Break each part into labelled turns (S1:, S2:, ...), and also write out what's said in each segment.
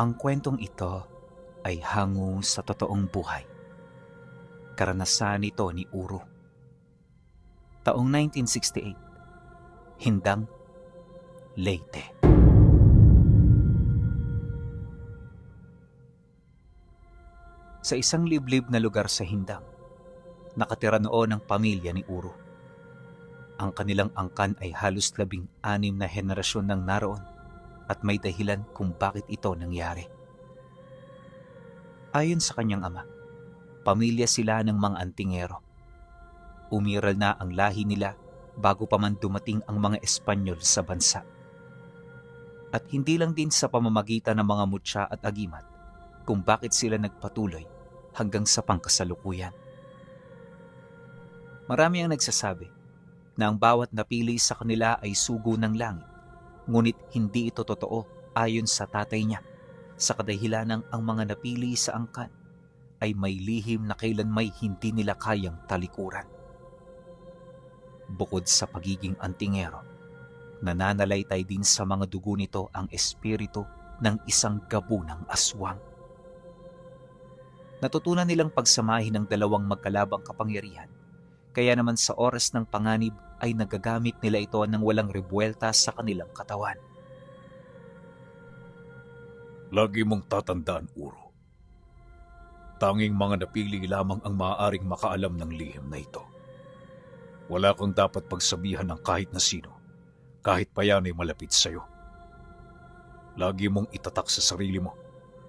S1: Ang kwentong ito ay hango sa totoong buhay. Karanasan ito ni Uro. Taong 1968, Hindang, Leyte. Sa isang liblib na lugar sa Hindang, nakatira noon ang pamilya ni Uro. Ang kanilang angkan ay halos 16 na henerasyon nang naroon at may dahilan kung bakit ito nangyari. Ayon sa kanyang ama, pamilya sila ng mga antingero. Umiral na ang lahi nila bago pa man dumating ang mga Espanyol sa bansa. At hindi lang din sa pamamagitan ng mga mutya at agimat kung bakit sila nagpatuloy hanggang sa pangkasalukuyan. Marami ang nagsasabi na ang bawat napili sa kanila ay sugo ng langit, ngunit hindi ito totoo ayon sa tatay niya, sa kadahilanang ang mga napili sa angkan ay may lihim na kailanmay hindi nila kayang talikuran. Bukod sa pagiging antingero, nananalaytay din sa mga dugo nito ang espiritu ng isang gabunang aswang. Natutunan nilang pagsamahin ng dalawang magkalabang kapangyarihan, kaya naman sa oras ng panganib ay nagagamit nila ito ng walang rebuelta sa kanilang katawan.
S2: Lagi mong tatandaan, Uro. Tanging mga napili lamang ang maaaring makaalam ng lihim na ito. Wala kang dapat pagsabihan ng kahit na sino, kahit pa yan ay malapit sa'yo. Lagi mong itatak sa sarili mo,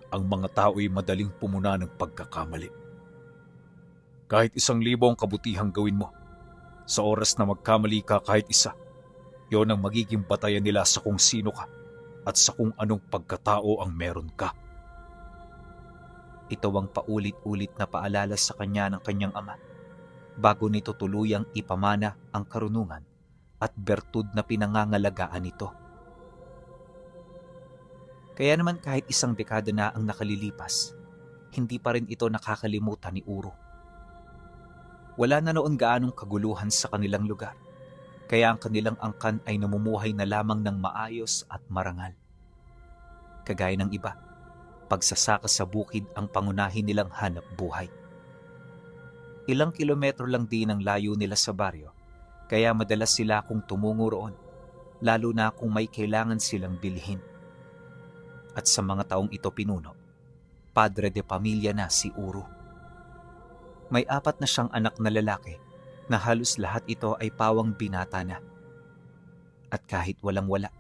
S2: ang mga tao ay madaling pumuna ng pagkakamali. Kahit 1,000 ang kabutihang gawin mo, sa oras na magkamali ka kahit isa, yon ang magiging batayan nila sa kung sino ka at sa kung anong pagkatao ang meron ka.
S1: Ito ang paulit-ulit na paalala sa kanya ng kanyang ama bago nito tuluyang ipamana ang karunungan at bertud na pinangangalagaan nito. Kaya naman kahit 1 dekada na ang nakalilipas, hindi pa rin ito nakakalimutan ni Uro. Wala na noon gaanong kaguluhan sa kanilang lugar, kaya ang kanilang angkan ay namumuhay na lamang ng maayos at marangal. Kagaya ng iba, pagsasaka sa bukid ang pangunahin nilang hanap buhay. Ilang kilometro lang din ang layo nila sa baryo, kaya madalas sila kung tumungo roon, lalo na kung may kailangan silang bilhin. At sa mga taong ito pinuno, padre de pamilya na si Uro. May 4 na siyang anak na lalaki na halos lahat ito ay pawang binata na. At kahit walang-wala,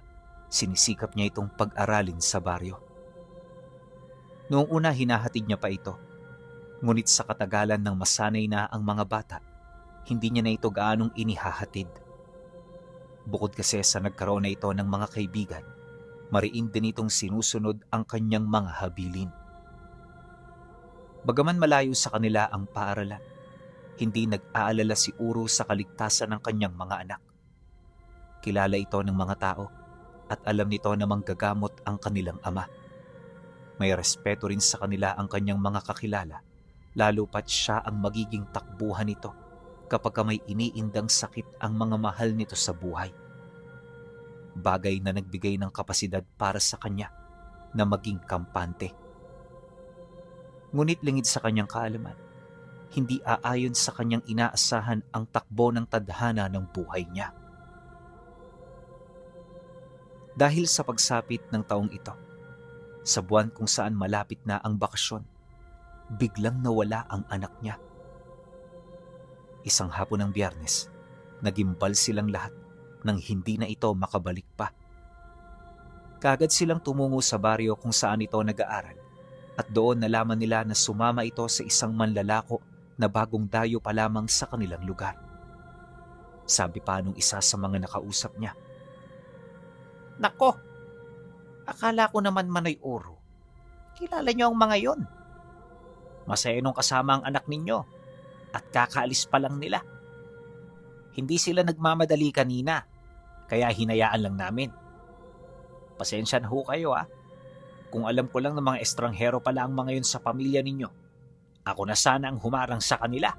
S1: sinisikap niya itong pag-aralin sa baryo. Noong una hinahatid niya pa ito, ngunit sa katagalan ng masanay na ang mga bata, hindi niya na ito gaanong inihahatid. Bukod kasi sa nagkaroon na ito ng mga kaibigan, mariin din itong sinusunod ang kanyang mga habilin. Bagaman malayo sa kanila ang paaralan, hindi nag-aalala si Uro sa kaligtasan ng kanyang mga anak. Kilala ito ng mga tao at alam nito na manggagamot ang kanilang ama. May respeto rin sa kanila ang kanyang mga kakilala, lalo pat siya ang magiging takbuhan nito kapag may iniindang sakit ang mga mahal nito sa buhay. Bagay na nagbigay ng kapasidad para sa kanya na maging kampante. Ngunit lingid sa kanyang kaalaman, hindi aayon sa kanyang inaasahan ang takbo ng tadhana ng buhay niya. Dahil sa pagsapit ng taong ito, sa buwan kung saan malapit na ang bakasyon, biglang nawala ang anak niya. Isang hapon ng Biyernes, nagimbal silang lahat nang hindi na ito makabalik pa. Kaagad silang tumungo sa baryo kung saan ito nag-aaral at doon nalaman nila na sumama ito sa isang manlalako na bagong dayo pa lamang sa kanilang lugar. Sabi pa nung isa sa mga nakausap niya, "Nako, akala ko naman Manoy Uro, kilala niyo ang mga yon. Masaya nung kasama ang anak ninyo at kakaalis pa lang nila. Hindi sila nagmamadali kanina, kaya hinayaan lang namin. Pasensya na ho kayo Kung alam ko lang ng mga estranghero pala ang mga yun sa pamilya ninyo, ako na sana ang humarang sa kanila."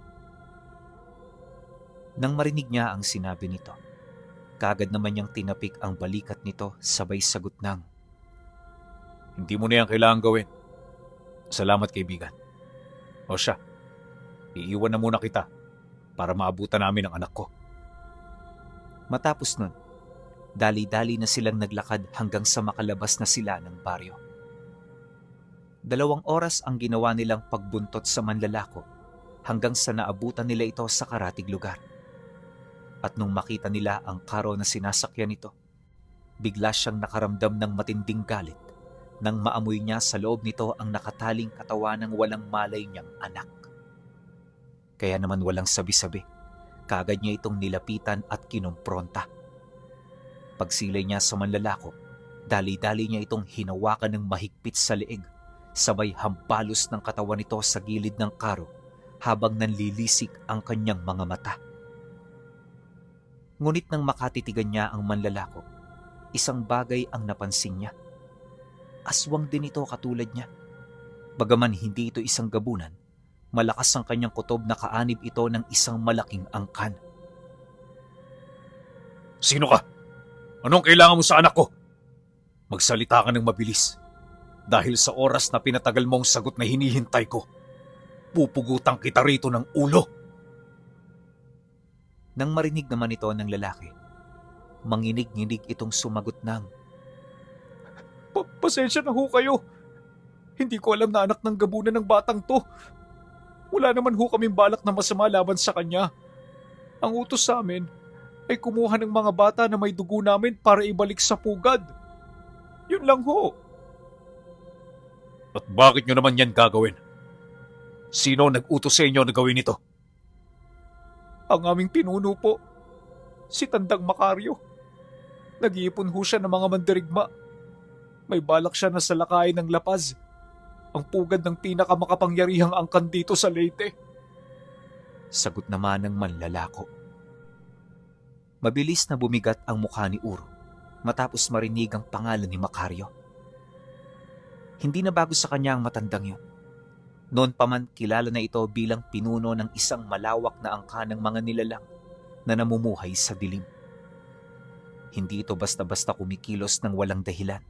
S1: Nang marinig niya ang sinabi nito, kaagad naman niyang tinapik ang balikat nito sabay sagot ng,
S2: Hindi mo na yan kailangan gawin. Salamat, kaibigan. O siya, iiwan na muna kita para maabutan namin ang anak ko.
S1: Matapos nun, dali-dali na silang naglakad hanggang sa makalabas na sila ng baryo. 2 oras ang ginawa nilang pagbuntot sa manlalako hanggang sa naabutan nila ito sa karatig lugar. At nung makita nila ang karo na sinasakyan nito, bigla siyang nakaramdam ng matinding galit nang maamoy niya sa loob nito ang nakataling katawan ng walang malay niyang anak. Kaya naman walang sabi-sabi, kaagad niya itong nilapitan at kinumpronta. Pagsilay niya sa manlalako, dali-dali niya itong hinawakan ng mahigpit sa leeg, sabay hampalos ng katawan nito sa gilid ng karo habang nanlilisik ang kanyang mga mata. Ngunit nang makatitigan niya ang manlalako, isang bagay ang napansin niya. Aswang din ito katulad niya. Bagaman hindi ito isang gabunan, malakas ang kanyang kutob na kaanib ito ng isang malaking angkan.
S2: Sino ka? Anong kailangan mo sa anak ko? Magsalita ka ng mabilis. Dahil sa oras na pinatagal mong sagot na hinihintay ko, pupugutan kita rito ng ulo.
S1: Nang marinig naman ito ng lalaki, manginig-nginig itong sumagot ng,
S2: Pasensya na ho kayo. Hindi ko alam na anak ng gabunan ng batang to. Wala naman ho kaming balak na masama laban sa kanya. Ang utos sa amin ay kumuha ng mga bata na may dugo namin para ibalik sa pugad. Yun lang ho. At bakit nyo naman yan gagawin? Sino nag-utos sa inyo na gawin ito? Ang aming pinuno po, si Tandang Makaryo. Nag-iipon ho siya ng mga mandirigma. May balak siya na salakayin ng Lapaz, ang pugad ng pinakamakapangyarihang angkan dito sa Leyte.
S1: Sagot naman ng manlalako. Mabilis na bumigat ang mukha ni Uro matapos marinig ang pangalan ni Makaryo. Hindi na bago sa kanya ang matandang yun. Noon pa man kilala na ito bilang pinuno ng isang malawak na angkan ng mga nilalang na namumuhay sa dilim. Hindi ito basta-basta kumikilos ng walang dahilan.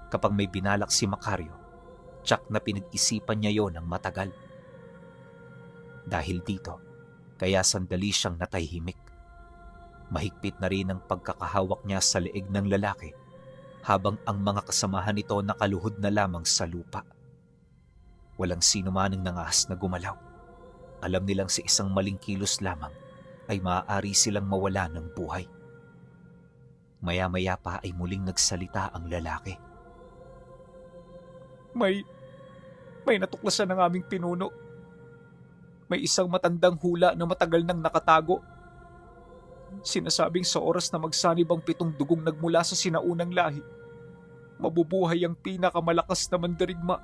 S1: Kapag may binalak si Makaryo, tsak na pinag-isipan niya yon ng matagal. Dahil dito, kaya sandali siyang natahimik. Mahigpit na rin ang pagkakahawak niya sa leeg ng lalaki habang ang mga kasamahan nito nakaluhod na lamang sa lupa. Walang sino man ang nangahas na gumalaw. Alam nilang sa isang maling kilos lamang ay maaari silang mawala ng buhay. Maya-maya pa ay muling nagsalita ang lalaki.
S2: May natuklasan ng aming pinuno. May isang matandang hula na matagal nang nakatago. Sinasabing sa oras na magsanib ang 7 dugong nagmula sa sinaunang lahi, mabubuhay ang pinakamalakas na mandirigma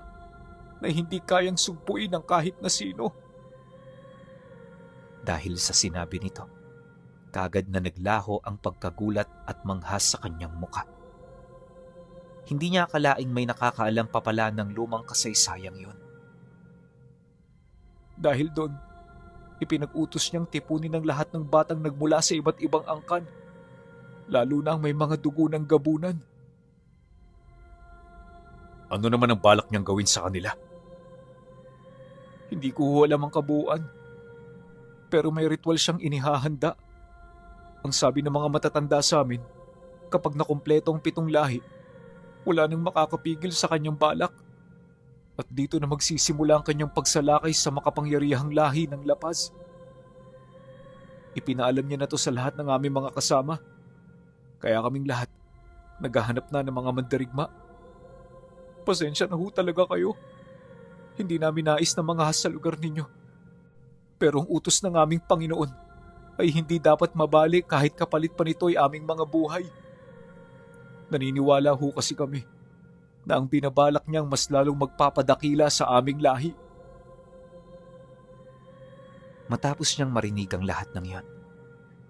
S2: na hindi kayang sugpuin ng kahit na sino.
S1: Dahil sa sinabi nito, kaagad na naglaho ang pagkagulat at manghas sa kanyang muka. Hindi niya akalaing may nakakaalam pa pala ng lumang kasaysayang yun.
S2: Dahil doon, ipinag-utos niyang tipunin ng lahat ng batang nagmula sa iba't ibang angkan, lalo na ang may mga dugo ng gabunan. Ano naman ang balak niyang gawin sa kanila? Hindi ko alam ang kabuuan, pero may ritual siyang inihahanda. Ang sabi ng mga matatanda sa amin, kapag nakumpleto ang 7 lahi, wala nang makakapigil sa kanyang balak. At dito na magsisimula ang kanyang pagsalakay sa makapangyarihang lahi ng Lapaz. Ipinaalam niya na to sa lahat ng aming mga kasama. Kaya kaming lahat, naghahanap na ng mga mandirigma. Pasensya na ho talaga kayo. Hindi namin nais na mangahas sa lugar ninyo. Pero ang utos ng aming Panginoon ay hindi dapat mabalik kahit kapalit pa nito ay aming mga buhay. Naniniwala ho kasi kami na ang binabalak niyang mas lalong magpapadakila sa aming lahi.
S1: Matapos niyang marinig ang lahat ng iyon,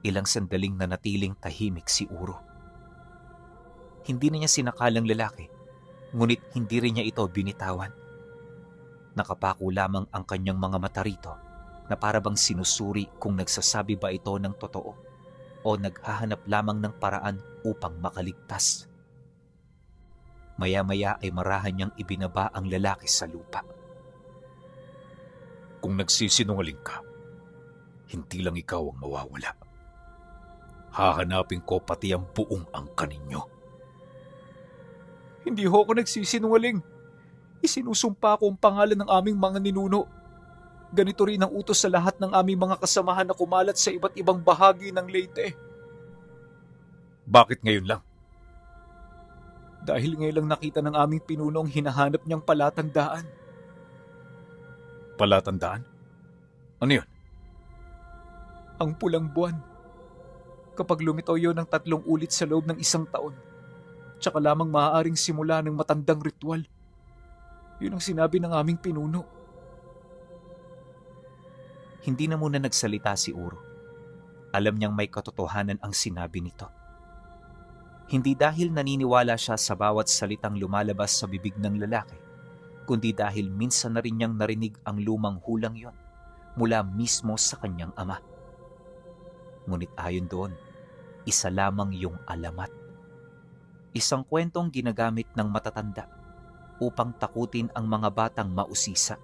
S1: ilang sandaling nanatiling tahimik si Uro. Hindi na niya sinakalang lalaki, ngunit hindi rin niya ito binitawan. Nakapako lamang ang kanyang mga mata rito na parabang sinusuri kung nagsasabi ba ito ng totoo o naghahanap lamang ng paraan upang makaligtas. Maya-maya ay marahan niyang ibinaba ang lalaki sa lupa.
S2: Kung nagsisinungaling ka, hindi lang ikaw ang mawawala. Hahanapin ko pati ang buong angka ninyo.
S3: Hindi ho ako nagsisinungaling. Isinusumpa ko ang pangalan ng aming mga ninuno. Ganito rin ang utos sa lahat ng aming mga kasamahan na kumalat sa iba't ibang bahagi ng Leyte.
S2: Bakit ngayon lang?
S3: Dahil ngayon lang nakita ng aming pinuno ang hinahanap niyang palatandaan.
S2: Palatandaan? Ano yun?
S3: Ang pulang buwan. Kapag lumitaw yon ng 3 ulit sa loob ng 1 taon, tsaka lamang maaaring simula ng matandang ritual. Yun ang sinabi ng aming pinuno.
S1: Hindi na muna nagsalita si Uro. Alam niyang may katotohanan ang sinabi nito. Hindi dahil naniniwala siya sa bawat salitang lumalabas sa bibig ng lalaki, kundi dahil minsan na rin niyang narinig ang lumang hulang yon mula mismo sa kanyang ama. Ngunit ayon doon, isa lamang yung alamat. Isang kwentong ginagamit ng matatanda upang takutin ang mga batang mausisa.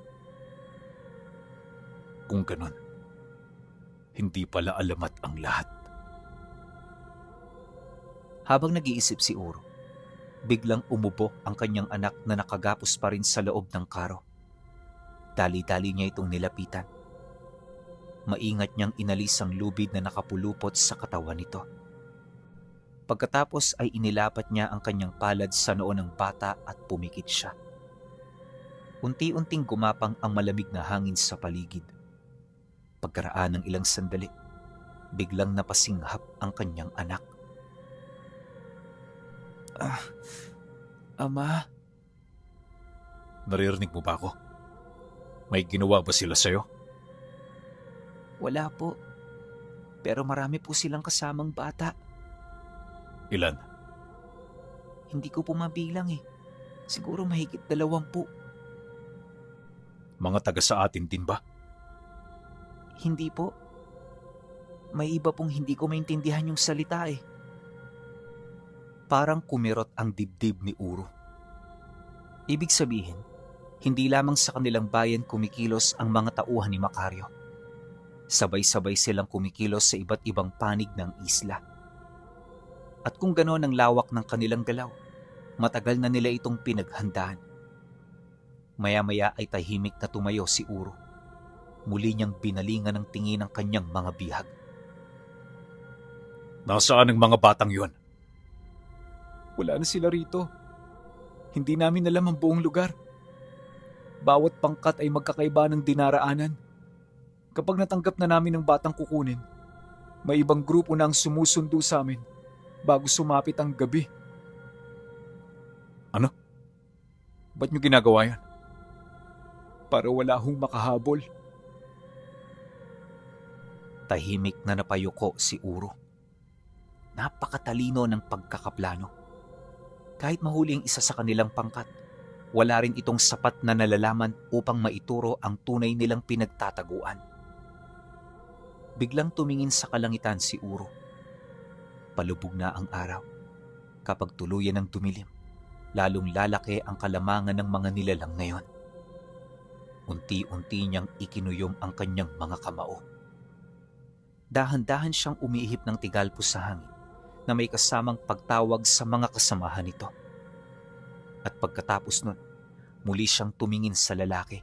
S2: Kung ganon, hindi pala alamat ang lahat.
S1: Habang nag-iisip si Uro, biglang umubo ang kanyang anak na nakagapos pa rin sa loob ng karo. Dali-dali niya itong nilapitan. Maingat niyang inalis ang lubid na nakapulupot sa katawan nito. Pagkatapos ay inilapat niya ang kanyang palad sa noo ng bata at pumikit siya. Unti-unting gumapang ang malamig na hangin sa paligid. Pagkaraan ng ilang sandali, biglang napasinghap ang kanyang anak.
S3: Ama,
S2: Naririnig mo ba ako? May ginawa ba sila sa'yo?
S1: Wala po. Pero marami po silang kasamang bata.
S2: Ilan?
S1: Hindi ko po mabilang eh. Siguro mahigit 20.
S2: Mga taga sa atin din ba?
S1: Hindi po. May iba pong hindi ko maintindihan yung salita eh. Parang kumirot ang dibdib ni Uro. Ibig sabihin, hindi lamang sa kanilang bayan kumikilos ang mga tauhan ni Macario. Sabay-sabay silang kumikilos sa iba't ibang panig ng isla. At kung gano'n ang lawak ng kanilang galaw, matagal na nila itong pinaghandaan. Maya-maya ay tahimik na tumayo si Uro. Muli niyang binalingan ng tingin ang kanyang mga bihag.
S2: Nasaan ang mga batang yon?
S3: wala na sila rito. Hindi namin alam ang buong lugar. Bawat pangkat ay magkakaiba ng dinaraanan. Kapag natanggap na namin ang batang kukunin, may ibang grupo na ang sumusundo sa amin bago sumapit ang gabi.
S2: Ano?
S3: Ba't nyo ginagawa yan? Para wala hong makahabol.
S1: Tahimik na napayuko si Uro. Napakatalino ng pagkakaplano. Kahit mahuli ang isa sa kanilang pangkat, wala rin itong sapat na nalalaman upang maituro ang tunay nilang pinagtataguan. Biglang tumingin sa kalangitan si Uro. Palubog na ang araw. Kapag tuluyan ng dumilim, lalong lalaki ang kalamangan ng mga nilalang ngayon. Unti-unti niyang ikinuyom ang kanyang mga kamao. Dahan-dahan siyang umiihip ng tigalpos sa hangin na may kasamang pagtawag sa mga kasamahan nito. At pagkatapos nun, muli siyang tumingin sa lalaki.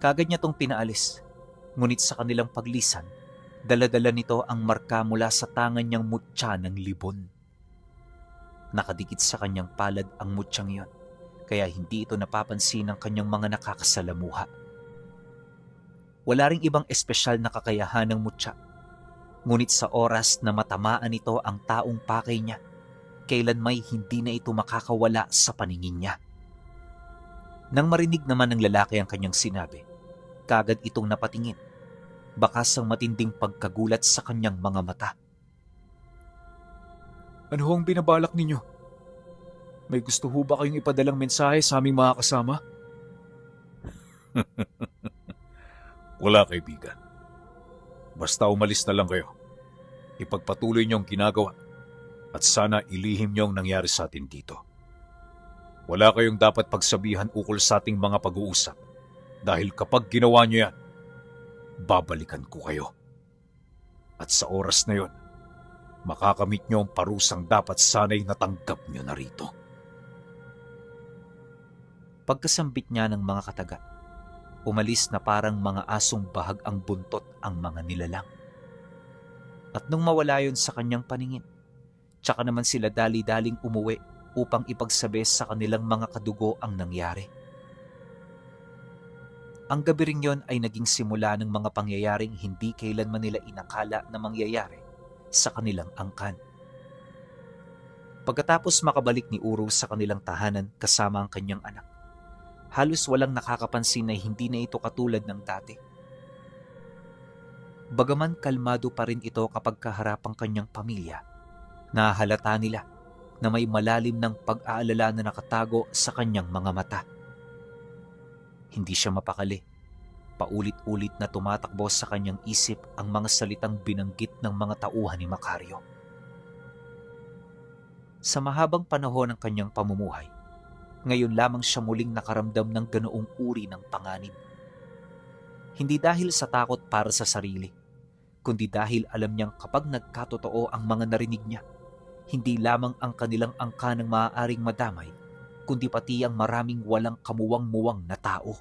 S1: Kagad niya tong pinaalis, ngunit sa kanilang paglisan, dala-dala nito ang marka mula sa tangan niyang mutya ng libon. Nakadikit sa kanyang palad ang mutyang iyon, kaya hindi ito napapansin ng kanyang mga nakakasalamuha. Wala ring ibang espesyal na kakayahan ng mutya, ngunit sa oras na matamaan ito ang taong pakay niya, kailan may hindi na ito makakawala sa paningin niya. Nang marinig naman ng lalaki ang kanyang sinabi, kagad itong napatingin, bakas ang matinding pagkagulat sa kanyang mga mata.
S3: Ano ho ang binabalak ninyo? May gusto ho ba kayong ipadalang mensahe sa aming mga kasama?
S2: Wala, kaibigan. Basta umalis na lang kayo. Ipagpatuloy niyo ang ginagawa at sana ilihim niyo ang nangyari sa atin dito. Wala kayong dapat pagsabihan ukol sa ating mga pag-uusap dahil kapag ginawa niyo yan, babalikan ko kayo. At sa oras na yon, makakamit niyo ang parusang dapat sana'y natanggap niyo na rito.
S1: Pagkasambit niya ng mga kataga, umalis na parang mga asong bahag ang buntot ang mga nilalang. At nung mawala yon sa kanyang paningin, tsaka naman sila dali-daling umuwi upang ipagsabi sa kanilang mga kadugo ang nangyari. Ang gabi ring yon ay naging simula ng mga pangyayaring hindi kailanman nila inakala na mangyayari sa kanilang angkan. Pagkatapos makabalik ni Uro sa kanilang tahanan kasama ang kanyang anak, halos walang nakakapansin na hindi na ito katulad ng dati. Bagaman kalmado pa rin ito kapag kaharap ang kanyang pamilya, nahalata nila na may malalim ng pag-aalala na nakatago sa kanyang mga mata. Hindi siya mapakali. Paulit-ulit na tumatakbo sa kanyang isip ang mga salitang binanggit ng mga tauhan ni Macario. Sa mahabang panahon ng kanyang pamumuhay, ngayon lamang siya muling nakaramdam ng ganoong uri ng panganib. Hindi dahil sa takot para sa sarili, kundi dahil alam niyang kapag nagkatotoo ang mga narinig niya, hindi lamang ang kanilang angka ng maaaring madamay, kundi pati ang maraming walang kamuwang-muwang na tao.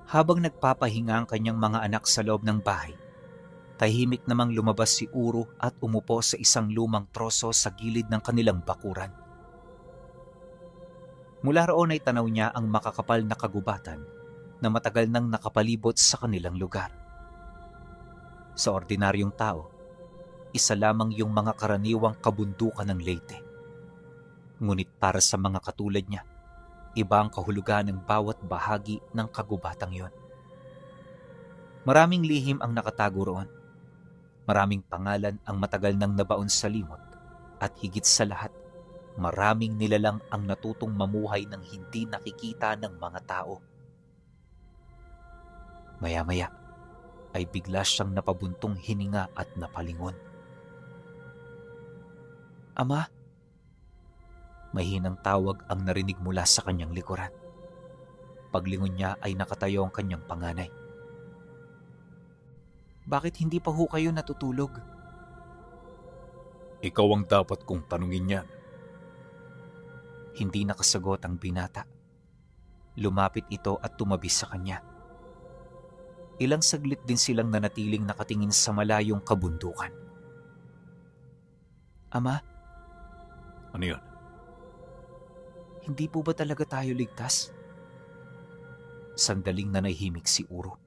S1: Habang nagpapahinga ang kanyang mga anak sa loob ng bahay, tahimik namang lumabas si Uro at umupo sa isang lumang troso sa gilid ng kanilang bakuran. Mula roon ay tanaw niya ang makakapal na kagubatan na matagal nang nakapalibot sa kanilang lugar. Sa ordinaryong tao, isa lamang yung mga karaniwang kabundukan ng Leyte. Ngunit para sa mga katulad niya, iba ang kahulugan ng bawat bahagi ng kagubatang yon. Maraming lihim ang nakatago roon. Maraming pangalan ang matagal nang nabaon sa limot. At higit sa lahat, maraming nilalang ang natutong mamuhay ng hindi nakikita ng mga tao. Maya-maya ay bigla siyang napabuntong hininga at napalingon. "Ama?" Mahinang tawag ang narinig mula sa kanyang likuran. Paglingon niya ay nakatayo ang kanyang panganay. "Bakit hindi pa ho kayo natutulog?"
S2: Ikaw ang dapat kong tanungin yan.
S1: Hindi nakasagot ang binata. Lumapit ito at tumabi sa kanya. Ilang saglit din silang nanatiling nakatingin sa malayong kabundukan. "Ama,
S2: Ano yun?
S1: hindi po ba talaga tayo ligtas?" Sandaling nanahimik si Uro.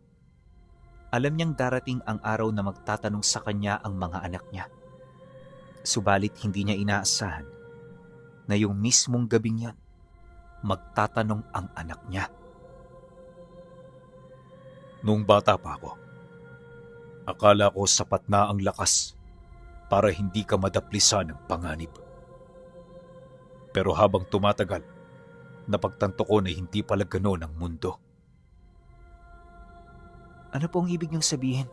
S1: Alam niyang darating ang araw na magtatanong sa kanya ang mga anak niya. Subalit hindi niya inaasahan na yung mismong gabing yan, magtatanong ang anak niya.
S2: Nung bata pa ako, akala ko sapat na ang lakas para hindi ka madaplisan ng panganib. Pero habang tumatagal, napagtanto ko na hindi pala ganoon ang mundo.
S1: Ano po ang ibig niyong sabihin?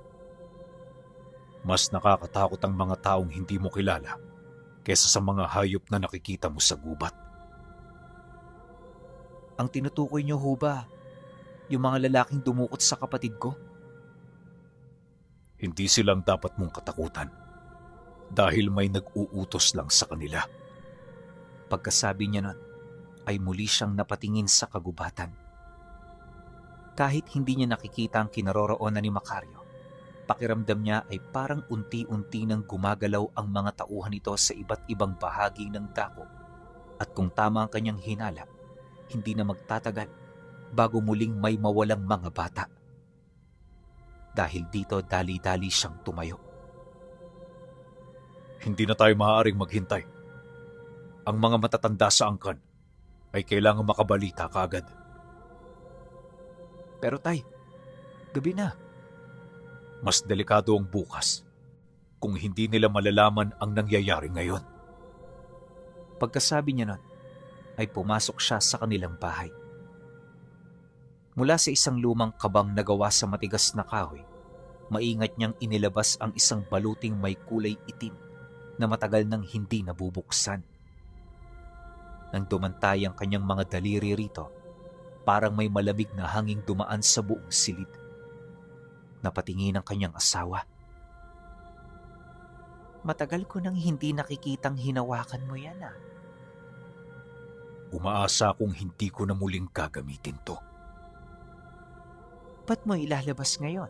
S2: Mas nakakatakot ang mga taong hindi mo kilala kaysa sa mga hayop na nakikita mo sa gubat.
S1: Ang tinutukoy niyo ho ba, yung mga lalaking dumukot sa kapatid ko?
S2: Hindi silang dapat mong katakutan dahil may nag-uutos lang sa kanila.
S1: Pagkasabi niya nun, ay muli siyang napatingin sa kagubatan. Kahit hindi niya nakikita ang kinaroroonan ni Macario, pakiramdam niya ay parang unti-unti nang gumagalaw ang mga tauhan nito sa iba't ibang bahagi ng dako. At kung tama ang kanyang hinala, hindi na magtatagal bago muling may mawalang mga bata. Dahil dito dali-dali siyang tumayo.
S2: Hindi na tayo maaaring maghintay. Ang mga matatanda sa angkan ay kailangang makabalita kaagad.
S1: Pero tay, gabi na.
S2: Mas delikado ang bukas kung hindi nila malalaman ang nangyayari ngayon.
S1: Pagkasabi niya nun, ay pumasok siya sa kanilang bahay. Mula sa isang lumang kabang na gawa sa matigas na kahoy, maingat niyang inilabas ang isang baluting may kulay itim na matagal nang hindi nabubuksan. Nang dumantay ang kanyang mga daliri rito, parang may malamig na hanging dumaan sa buong silid. Napatingin ang kanyang asawa. Matagal ko nang hindi nakikitang hinawakan mo yan ah.
S2: Umaasa akong hindi ko na muling gagamitin to.
S1: Ba't mo ilalabas ngayon?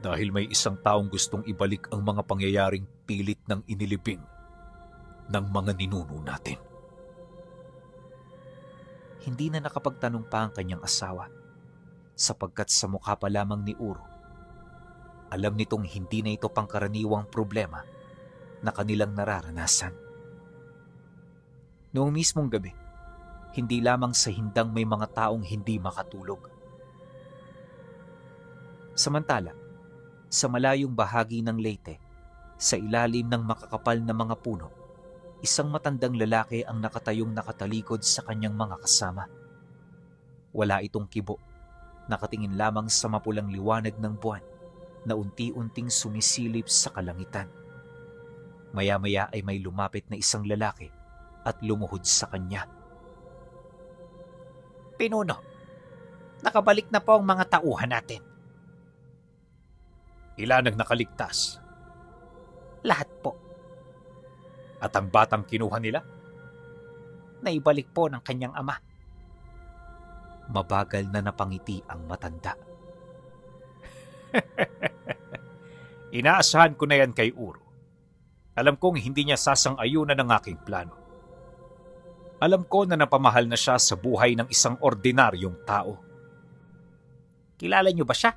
S2: Dahil may isang taong gustong ibalik ang mga pangyayaring pilit ng inilibing ng mga ninuno natin.
S1: Hindi na nakapagtanong pa ang kanyang asawa sapagkat sa mukha pa lamang ni Uro, alam nitong hindi na ito pangkaraniwang problema na kanilang nararanasan. Noong mismong gabi, hindi lamang sa hindang may mga taong hindi makatulog. Samantala, sa malayong bahagi ng Leyte, sa ilalim ng makakapal na mga puno, isang matandang lalaki ang nakatayong nakatalikod sa kanyang mga kasama. Wala itong kibo, nakatingin lamang sa mapulang liwanag ng buwan na unti-unting sumisilip sa kalangitan. Maya-maya ay may lumapit na isang lalaki at lumuhod sa kanya.
S4: Pinuno, nakabalik na po ang mga tauhan natin.
S2: Ilan ang nakaligtas?
S4: Lahat po.
S2: At ang batang kinuha nila?
S4: Naibalik po ng kanyang ama.
S1: Mabagal na napangiti ang matanda.
S2: Inaasahan ko na yan kay Uro. Alam kong hindi niya sasang-ayunan ng aking plano. Alam ko na napamahal na siya sa buhay ng isang ordinaryong tao.
S4: Kilala niyo ba siya?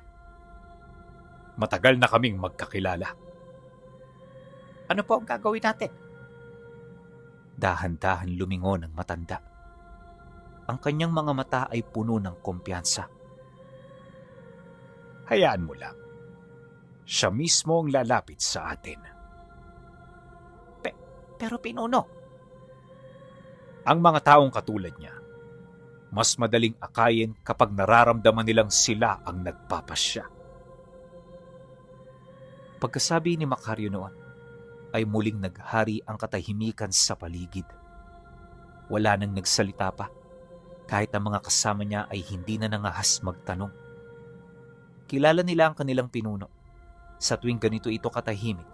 S2: Matagal na kaming magkakilala.
S4: Ano po ang gagawin natin?
S1: Dahan-dahan lumingon ang matanda. Ang kanyang mga mata ay puno ng kumpiyansa.
S2: Hayaan mo lang. Siya mismo ang lalapit sa atin.
S4: Pero Pinuno,
S2: Ang mga taong katulad niya, mas madaling akayin kapag nararamdaman nilang sila ang nagpapasya.
S1: Pagkasabi ni Macario noon, ay muling naghari ang katahimikan sa paligid. Wala nang nagsalita pa, kahit ang mga kasama niya ay hindi na nangahas magtanong. Kilala nila ang kanilang pinuno. Sa tuwing ganito ito katahimik,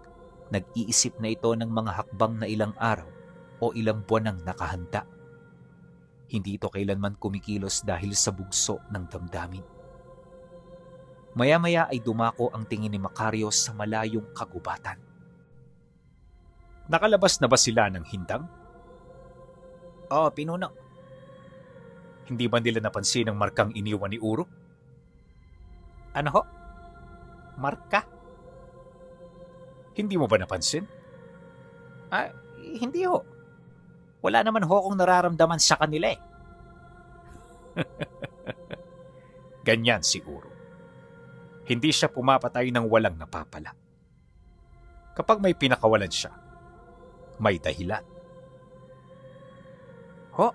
S1: nag-iisip na ito ng mga hakbang na ilang araw o ilang buwan nang nakahanda. Hindi ito kailanman kumikilos dahil sa bugso ng damdamin. Maya-maya ay dumako ang tingin ni Macario sa malayong kagubatan.
S2: Nakalabas na ba sila ng hindang?
S4: Oo, Pinuno.
S2: Hindi ba nila napansin ang markang iniwan ni Uro?
S4: Ano ho? Marka?
S2: Hindi mo ba napansin?
S4: Hindi ho. Wala naman ho akong nararamdaman sa kanila eh.
S2: Ganyan si Uro. Hindi siya pumapatay ng walang napapala. Kapag may pinakawalan siya, may dahilan.
S4: Ho?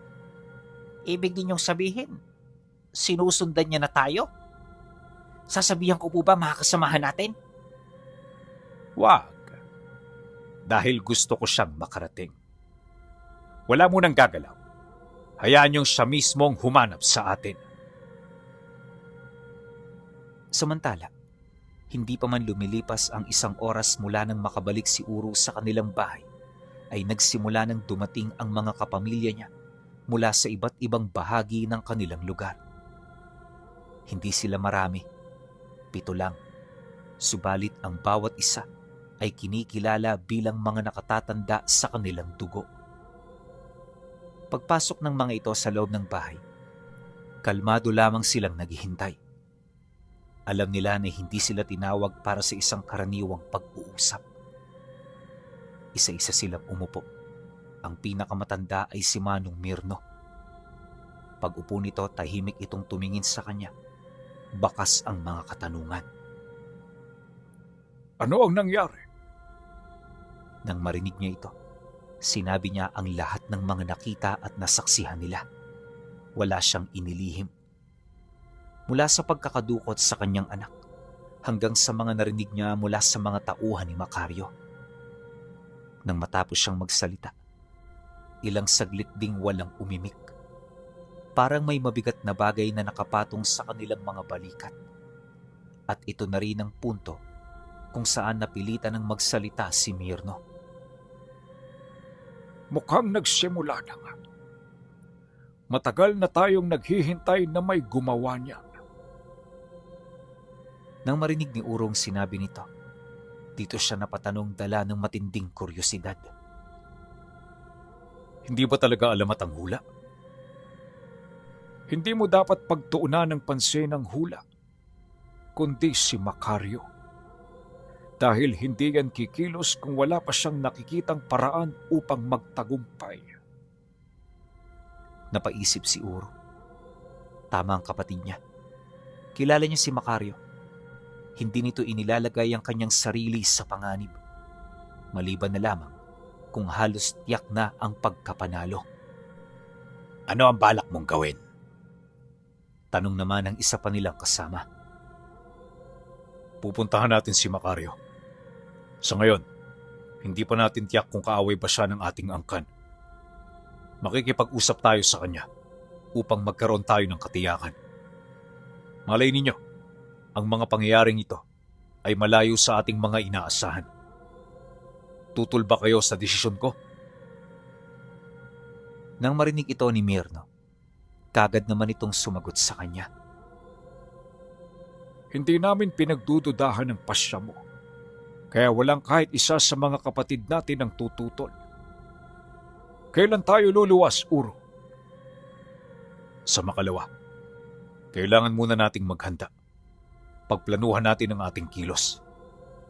S4: Ibig ninyong sabihin, sinusundan niya na tayo? Sasabihan ko po ba mga kasamahan natin?
S2: Wag. Dahil gusto ko siyang makarating. Wala mo nang gagalaw. Hayaan niyong siya mismong humanap sa atin.
S1: Samantala, hindi pa man lumilipas ang isang oras mula nang makabalik si Uro sa kanilang bahay, ay nagsimula nang dumating ang mga kapamilya niya mula sa iba't ibang bahagi ng kanilang lugar. Hindi sila marami, 7 lang, subalit ang bawat isa ay kinikilala bilang mga nakatatanda sa kanilang dugo. Pagpasok ng mga ito sa loob ng bahay, kalmado lamang silang naghihintay. Alam nila na hindi sila tinawag para sa isang karaniwang pag-uusap. Isa-isa silang umupo. Ang pinakamatanda ay si Manong Mirno. Pag-upo nito, tahimik itong tumingin sa kanya. Bakas ang mga katanungan.
S2: Ano ang nangyari?
S1: Nang marinig niya ito, sinabi niya ang lahat ng mga nakita at nasaksihan nila. Wala siyang inilihim. Mula sa pagkakadukot sa kanyang anak, hanggang sa mga narinig niya mula sa mga tauhan ni Macario. Nang matapos siyang magsalita, Ilang saglit ding walang umimik. Parang may mabigat na bagay na nakapatong sa kanilang mga balikat. At ito na rin ang punto kung saan napilitan ng magsalita si Mirno.
S2: Mukhang nagsimula na nga. Matagal na tayong naghihintay na may gumawa niya.
S1: Nang marinig ni Urong sinabi nito, dito siya napatanong dala ng matinding kuryosidad.
S2: Hindi ba talaga alamat ang hula? Hindi mo dapat pagtuunan ng pansin ang hula, kundi si Macario. Dahil hindi yan kikilos kung wala pa siyang nakikitang paraan upang magtagumpay.
S1: Napaisip si Uro. Tama ang kapatid niya. Kilala niya si Macario. Hindi nito inilalagay ang kanyang sarili sa panganib. Maliban na lamang kung halos tiyak na ang pagkapanalo.
S2: Ano ang balak mong gawin?
S1: Tanong naman ng isa pa nilang kasama.
S2: Pupuntahan natin si Macario. Sa ngayon, hindi pa natin tiyak kung kaaway ba siya ng ating angkan. Makikipag-usap tayo sa kanya upang magkaroon tayo ng katiyakan. Malay ninyo, ang mga pangyayaring ito ay malayo sa ating mga inaasahan. Tutol ba kayo sa desisyon ko?
S1: Nang marinig ito ni Mirno, kagad naman itong sumagot sa kanya.
S2: Hindi namin pinagdududahan ng pasya mo. Kaya walang kahit isa sa mga kapatid natin ang tututol. Kailan tayo luluwas, Uro? Sa makalawa, kailangan muna nating maghanda. Pagplanuhan natin ang ating kilos.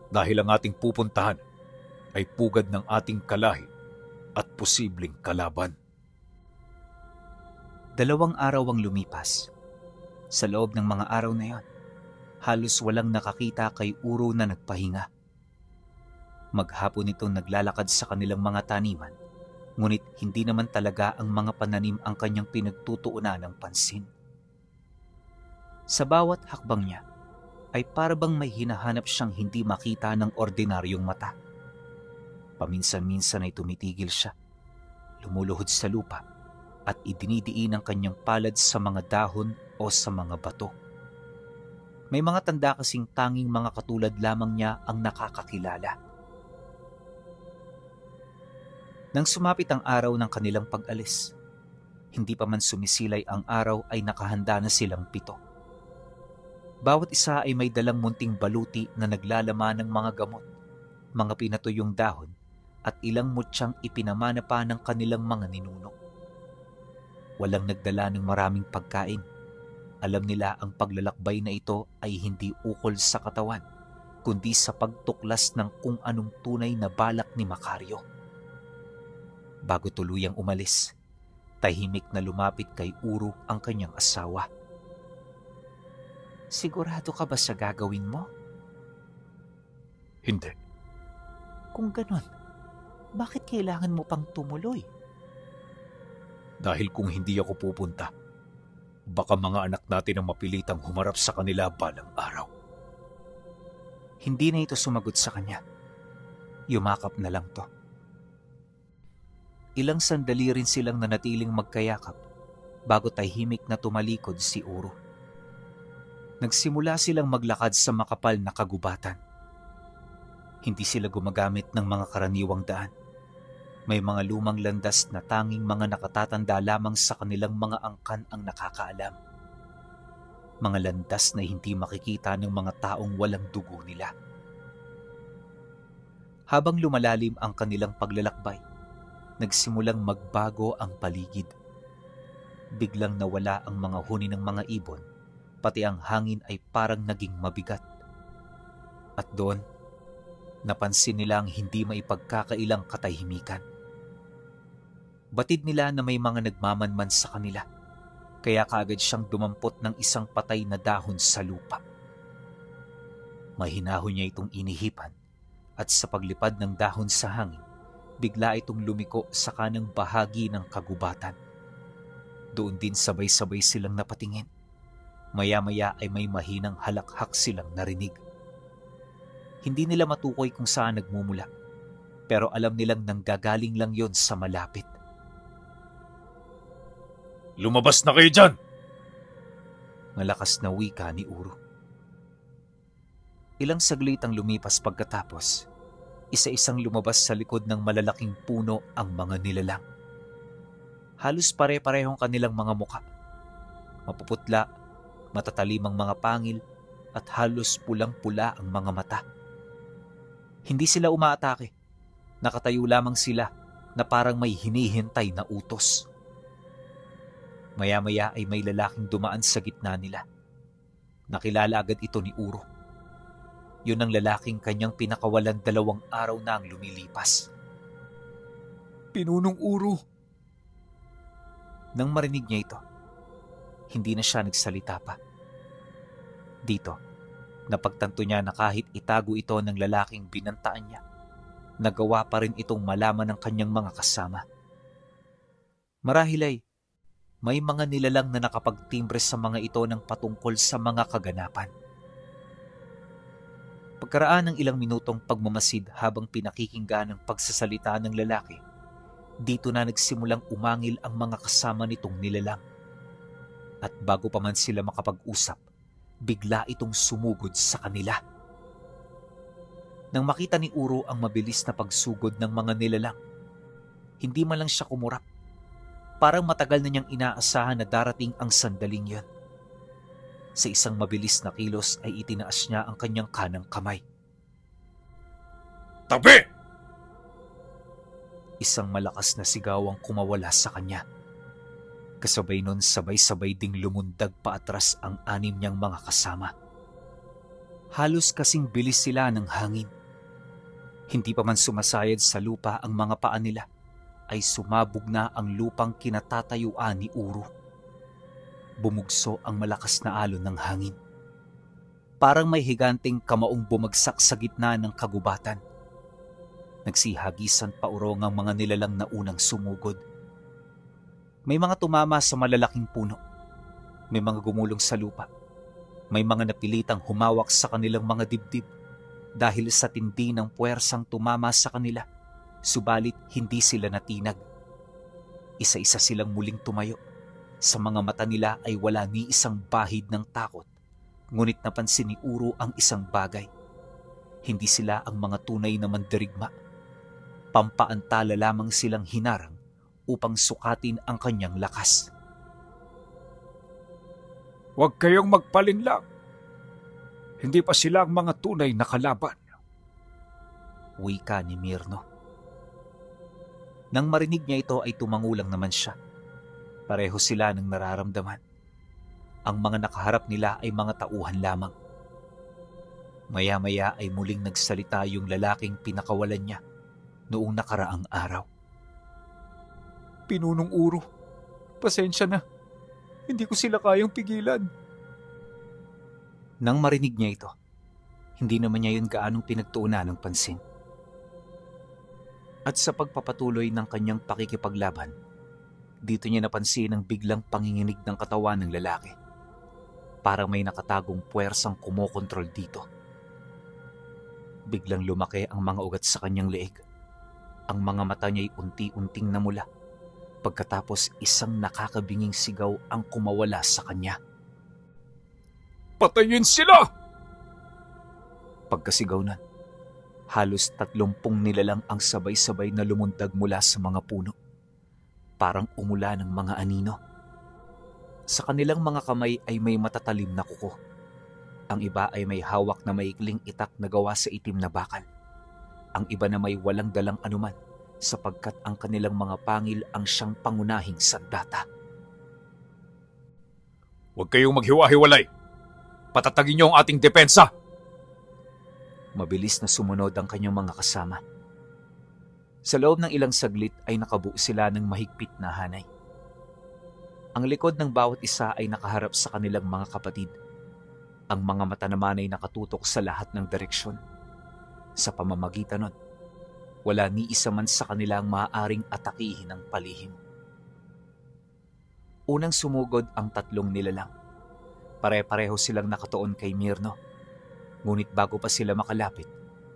S2: Dahil ang ating pupuntahan ay pugad ng ating kalahi at posibleng kalaban.
S1: 2 araw ang lumipas. Sa loob ng mga araw na yon, halos walang nakakita kay Uro na nagpahinga. Maghapon itong naglalakad sa kanilang mga taniman, ngunit hindi naman talaga ang mga pananim ang kanyang pinagtutuunan ng pansin. Sa bawat hakbang niya, ay parabang may hinahanap siyang hindi makita ng ordinaryong mata. Paminsan-minsan ay tumitigil siya, lumuluhod sa lupa, at idinidiin ang kanyang palad sa mga dahon o sa mga bato. May mga tanda kasing tanging mga katulad lamang niya ang nakakakilala. Nang sumapit ang araw ng kanilang pag-alis, hindi pa man sumisilay ang araw ay nakahanda na silang 7. Bawat isa ay may dalang munting baluti na naglalaman ng mga gamot, mga pinatuyong dahon at ilang mutsyang ipinamana pa ng kanilang mga ninuno. Walang nagdala ng maraming pagkain. Alam nila ang paglalakbay na ito ay hindi ukol sa katawan, kundi sa pagtuklas ng kung anong tunay na balak ni Macario. Bago tuluyang umalis, tahimik na lumapit kay Uro ang kanyang asawa. Sigurado ka ba sa gagawin mo?
S2: Hindi.
S1: Kung ganon, bakit kailangan mo pang tumuloy?
S2: Dahil kung hindi ako pupunta, baka mga anak natin ang mapilitang humarap sa kanila balang araw.
S1: Hindi na ito sumagot sa kanya. Yumakap na lang to. Ilang sandali rin silang nanatiling magkayakap bago tahimik na tumalikod si Uro. Nagsimula silang maglakad sa makapal na kagubatan. Hindi sila gumagamit ng mga karaniwang daan. May mga lumang landas na tanging mga nakatatanda lamang sa kanilang mga angkan ang nakakaalam. Mga landas na hindi makikita ng mga taong walang dugo nila. Habang lumalalim ang kanilang paglalakbay, nagsimulang magbago ang paligid. Biglang nawala ang mga huni ng mga ibon, pati ang hangin ay parang naging mabigat. At doon, napansin nila ang hindi maipagkakailang katahimikan. Batid nila na may mga nagmamanman sa kanila, kaya kaagad siyang dumampot ng isang patay na dahon sa lupa. Mahinahon niya itong inihipan, at sa paglipad ng dahon sa hangin, bigla itong lumiko sa kanang bahagi ng kagubatan. Doon din sabay-sabay silang napatingin. Maya-maya ay may mahinang halakhak silang narinig. Hindi nila matukoy kung saan nagmumula, pero alam nilang nanggagaling lang yon sa malapit.
S2: Lumabas na kayo dyan!
S1: Malakas na wika ni Uro. Ilang saglit ang lumipas pagkatapos, isa-isang lumabas sa likod ng malalaking puno ang mga nilalang. Halos pare-parehong kanilang mga muka. Mapuputla, matatalimang mga pangil, at halos pulang-pula ang mga mata. Hindi sila umaatake. Nakatayo lamang sila na parang may hinihintay na utos. Maya-maya ay may lalaking dumaan sa gitna nila. Nakilala agad ito ni Uro. Yun ang lalaking kanyang pinakawalan 2 araw na ang lumilipas.
S3: Pinunong Uro.
S1: Nang marinig niya ito, hindi na siya nagsalita pa. Dito, napagtanto niya na kahit itago ito ng lalaking binantaan niya, nagawa pa rin itong malaman ng kanyang mga kasama. Marahil ay, may mga nilalang na nakapagtimbre sa mga ito ng patungkol sa mga kaganapan. Pagkaraan ng ilang minutong pagmamasid habang pinakikinggan ang pagsasalita ng lalaki, dito na nagsimulang umangil ang mga kasama nitong nilalang. At bago pa man sila makapag-usap, bigla itong sumugod sa kanila. Nang makita ni Uro ang mabilis na pagsugod ng mga nilalang, hindi man lang siya kumurap. Parang matagal na niyang inaasahan na darating ang sandaling yan. Sa isang mabilis na kilos ay itinaas niya ang kanyang kanang kamay.
S2: Tabi!
S1: Isang malakas na sigaw ang kumawala sa kanya. Kasabay nun sabay-sabay ding lumundag paatras ang 6 niyang mga kasama. Halos kasing bilis sila ng hangin. Hindi pa man sumasayad sa lupa ang mga paa nila, ay sumabog na ang lupang kinatatayuan ni Uro. Bumugso ang malakas na alon ng hangin. Parang may higanting kamaong bumagsak sa gitna ng kagubatan. Nagsihagisan pa urong ang mga nilalang na unang sumugod. May mga tumama sa malalaking puno. May mga gumulong sa lupa. May mga napilitang humawak sa kanilang mga dibdib dahil sa tindi ng puwersang tumama sa kanila. Subalit hindi sila natinag. Isa-isa silang muling tumayo. Sa mga mata nila ay wala ni isang bahid ng takot. Ngunit napansin ni Uro ang isang bagay. Hindi sila ang mga tunay na mandirigma. Pampaantala lamang silang hinarang upang sukatin ang kanyang lakas.
S2: Huwag kayong magpalinlang. Hindi pa sila ang mga tunay na kalaban.
S1: Wika ni Mirno. Nang marinig niya ito ay tumangulang naman siya. Pareho sila ng nararamdaman. Ang mga nakaharap nila ay mga tauhan lamang. Maya-maya ay muling nagsalita yung lalaking pinakawalan niya noong nakaraang araw.
S3: Pinunong Uro. Pasensya na. Hindi ko sila kayang pigilan.
S1: Nang marinig niya ito, hindi naman niya yun gaanong pinagtuunan ng pansin. At sa pagpapatuloy ng kanyang pakikipaglaban, dito niya napansin ang biglang panginginig ng katawan ng lalaki. Parang may nakatagong puwersang kumokontrol dito. Biglang lumaki ang mga ugat sa kanyang leeg. Ang mga mata niya'y unti-unting namula. Pagkatapos isang nakakabinging sigaw ang kumawala sa kanya.
S2: Patayin sila!
S1: Pagkasigaw na, halos 30 nilalang ang sabay-sabay na lumundag mula sa mga puno. Parang umula ng mga anino. Sa kanilang mga kamay ay may matatalim na kuko. Ang iba ay may hawak na maikling itak na gawa sa itim na bakal. Ang iba na may walang dalang anuman sapagkat ang kanilang mga pangil ang siyang pangunahing sandata.
S2: Huwag kayong maghiwa-hiwalay. Patatagin niyo ang ating depensa.
S1: Mabilis na sumunod ang kanyang mga kasama. Sa loob ng ilang saglit ay nakabuo sila ng mahigpit na hanay. Ang likod ng bawat isa ay nakaharap sa kanilang mga kapatid. Ang mga mata naman ay nakatutok sa lahat ng direksyon. Sa pamamagitan nun, wala ni isa man sa kanila ang maaaring atakihin ng palihim. Unang sumugod ang 3 nilalang. Pare-pareho silang nakatuon kay Mirno. Ngunit bago pa sila makalapit,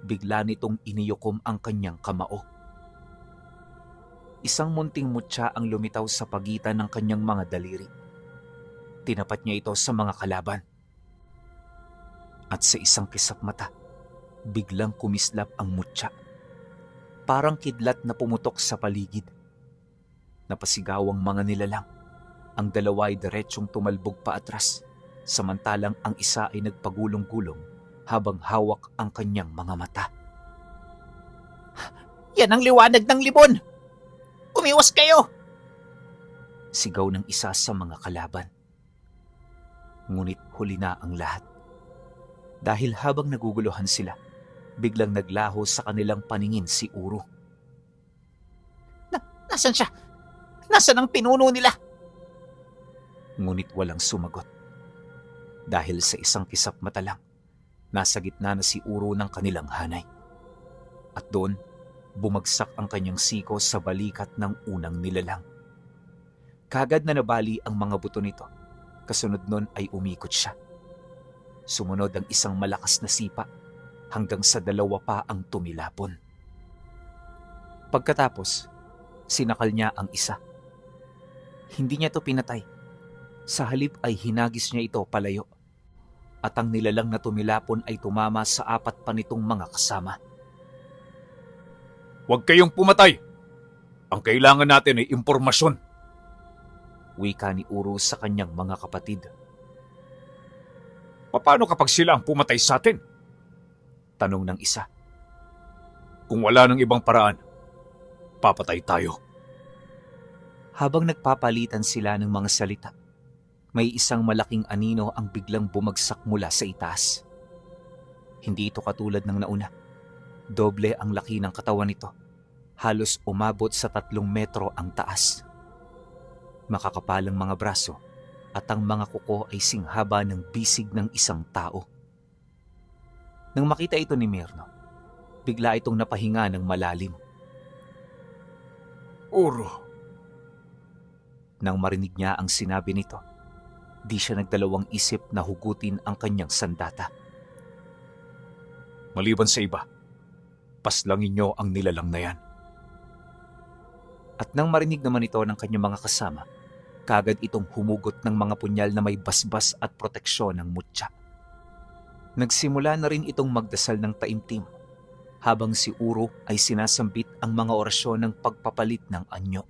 S1: bigla nitong iniyukom ang kanyang kamao. Isang munting mutya ang lumitaw sa pagitan ng kanyang mga daliri. Tinapat niya ito sa mga kalaban. At sa isang kisap mata, biglang kumislap ang mutya. Parang kidlat na pumutok sa paligid. Napasigawang mga nilalang. Ang dalawa ay diretsong tumalbog pa atras, samantalang ang isa ay nagpagulong-gulong habang hawak ang kanyang mga mata.
S4: Yan ang liwanag ng libon! Umiwas kayo!
S1: Sigaw ng isa sa mga kalaban. Ngunit huli na ang lahat. Dahil habang naguguluhan sila, biglang naglaho sa kanilang paningin si Uro.
S4: Nasaan siya? Nasaan ang pinuno nila?
S1: Ngunit walang sumagot. Dahil sa isang kisap mata lang, nasa gitna na si Uro ng kanilang hanay. At doon, bumagsak ang kanyang siko sa balikat ng unang nilalang. Kagad na nabali ang mga buto nito. Kasunod nun ay umikot siya. Sumunod ang isang malakas na sipa hanggang sa dalawa pa ang tumilapon. Pagkatapos, sinakal niya ang isa. Hindi niya ito pinatay. Sa halip ay hinagis niya ito palayo. At ang nilalang na tumilapon ay tumama sa 4 pa nitong mga kasama.
S2: Huwag kayong pumatay. Ang kailangan natin ay impormasyon.
S1: Wika ni Uro sa kanyang mga kapatid.
S2: Paano kapag sila ang pumatay sa atin?
S1: Tanong ng isa.
S2: Kung wala ng ibang paraan, papatay tayo.
S1: Habang nagpapalitan sila ng mga salita, may isang malaking anino ang biglang bumagsak mula sa itaas. Hindi ito katulad ng nauna. Doble ang laki ng katawan nito. Halos umabot sa 3 metro ang taas. Makakapalang mga braso at ang mga kuko ay singhaba ng bisig ng isang tao. Nang makita ito ni Mirno, bigla itong napahinga ng malalim.
S2: Uro.
S1: Nang marinig niya ang sinabi nito, di siya nagdalawang isip na hugutin ang kanyang sandata.
S2: Maliban sa iba, paslangin niyo ang nilalang na yan.
S1: At nang marinig naman ito ng kanyang mga kasama, kagad itong humugot ng mga punyal na may basbas at proteksyon ng mutya. Nagsimula na rin itong magdasal ng taimtim, habang si Uro ay sinasambit ang mga orasyon ng pagpapalit ng anyo.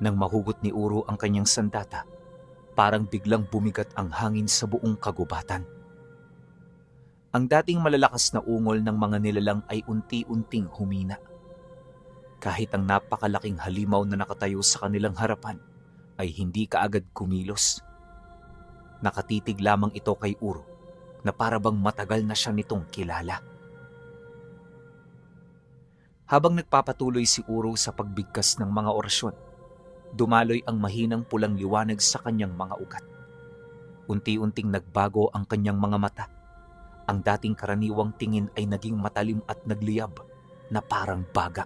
S1: Nang mahugot ni Uro ang kanyang sandata, parang biglang bumigat ang hangin sa buong kagubatan. Ang dating malalakas na ungol ng mga nilalang ay unti-unting humina. Kahit ang napakalaking halimaw na nakatayo sa kanilang harapan ay hindi kaagad kumilos. Nakatitig lamang ito kay Uro na parabang matagal na siya nitong kilala. Habang nagpapatuloy si Uro sa pagbigkas ng mga orasyon, dumaloy ang mahinang pulang liwanag sa kanyang mga ugat. Unti-unting nagbago ang kanyang mga mata. Ang dating karaniwang tingin ay naging matalim at nagliyab na parang baga.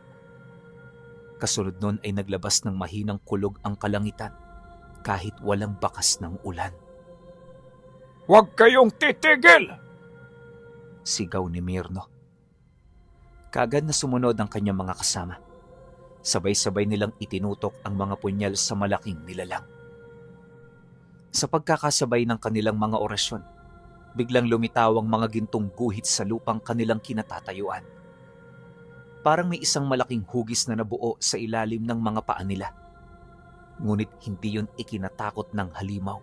S1: Kasunod nun ay naglabas ng mahinang kulog ang kalangitan kahit walang bakas ng ulan.
S2: Huwag kayong titigil!
S1: Sigaw ni Mirno. Kaagad na sumunod ang kanyang mga kasama. Sabay-sabay nilang itinutok ang mga punyal sa malaking nilalang. Sa pagkakasabay ng kanilang mga orasyon, biglang lumitaw ang mga gintong guhit sa lupang kanilang kinatatayuan. Parang may isang malaking hugis na nabuo sa ilalim ng mga paa nila. Ngunit hindi yun ikinatakot ng halimaw.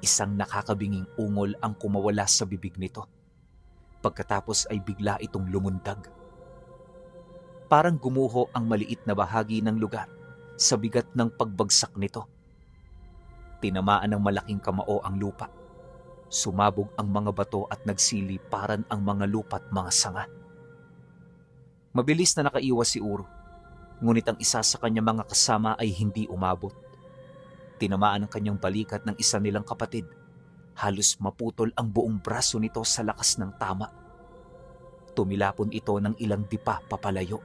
S1: Isang nakakabinging ungol ang kumawala sa bibig nito. Pagkatapos ay bigla itong lumundag. Parang gumuho ang maliit na bahagi ng lugar sa bigat ng pagbagsak nito. Tinamaan ng malaking kamao ang lupa. Sumabog ang mga bato at nagsiliparan ang mga lupa at mga sanga. Mabilis na nakaiwas si Uro, ngunit ang isa sa kanyang mga kasama ay hindi umabot. Tinamaan ang kanyang balikat ng isa nilang kapatid. Halos maputol ang buong braso nito sa lakas ng tama. Tumilapon ito ng ilang dipa papalayo.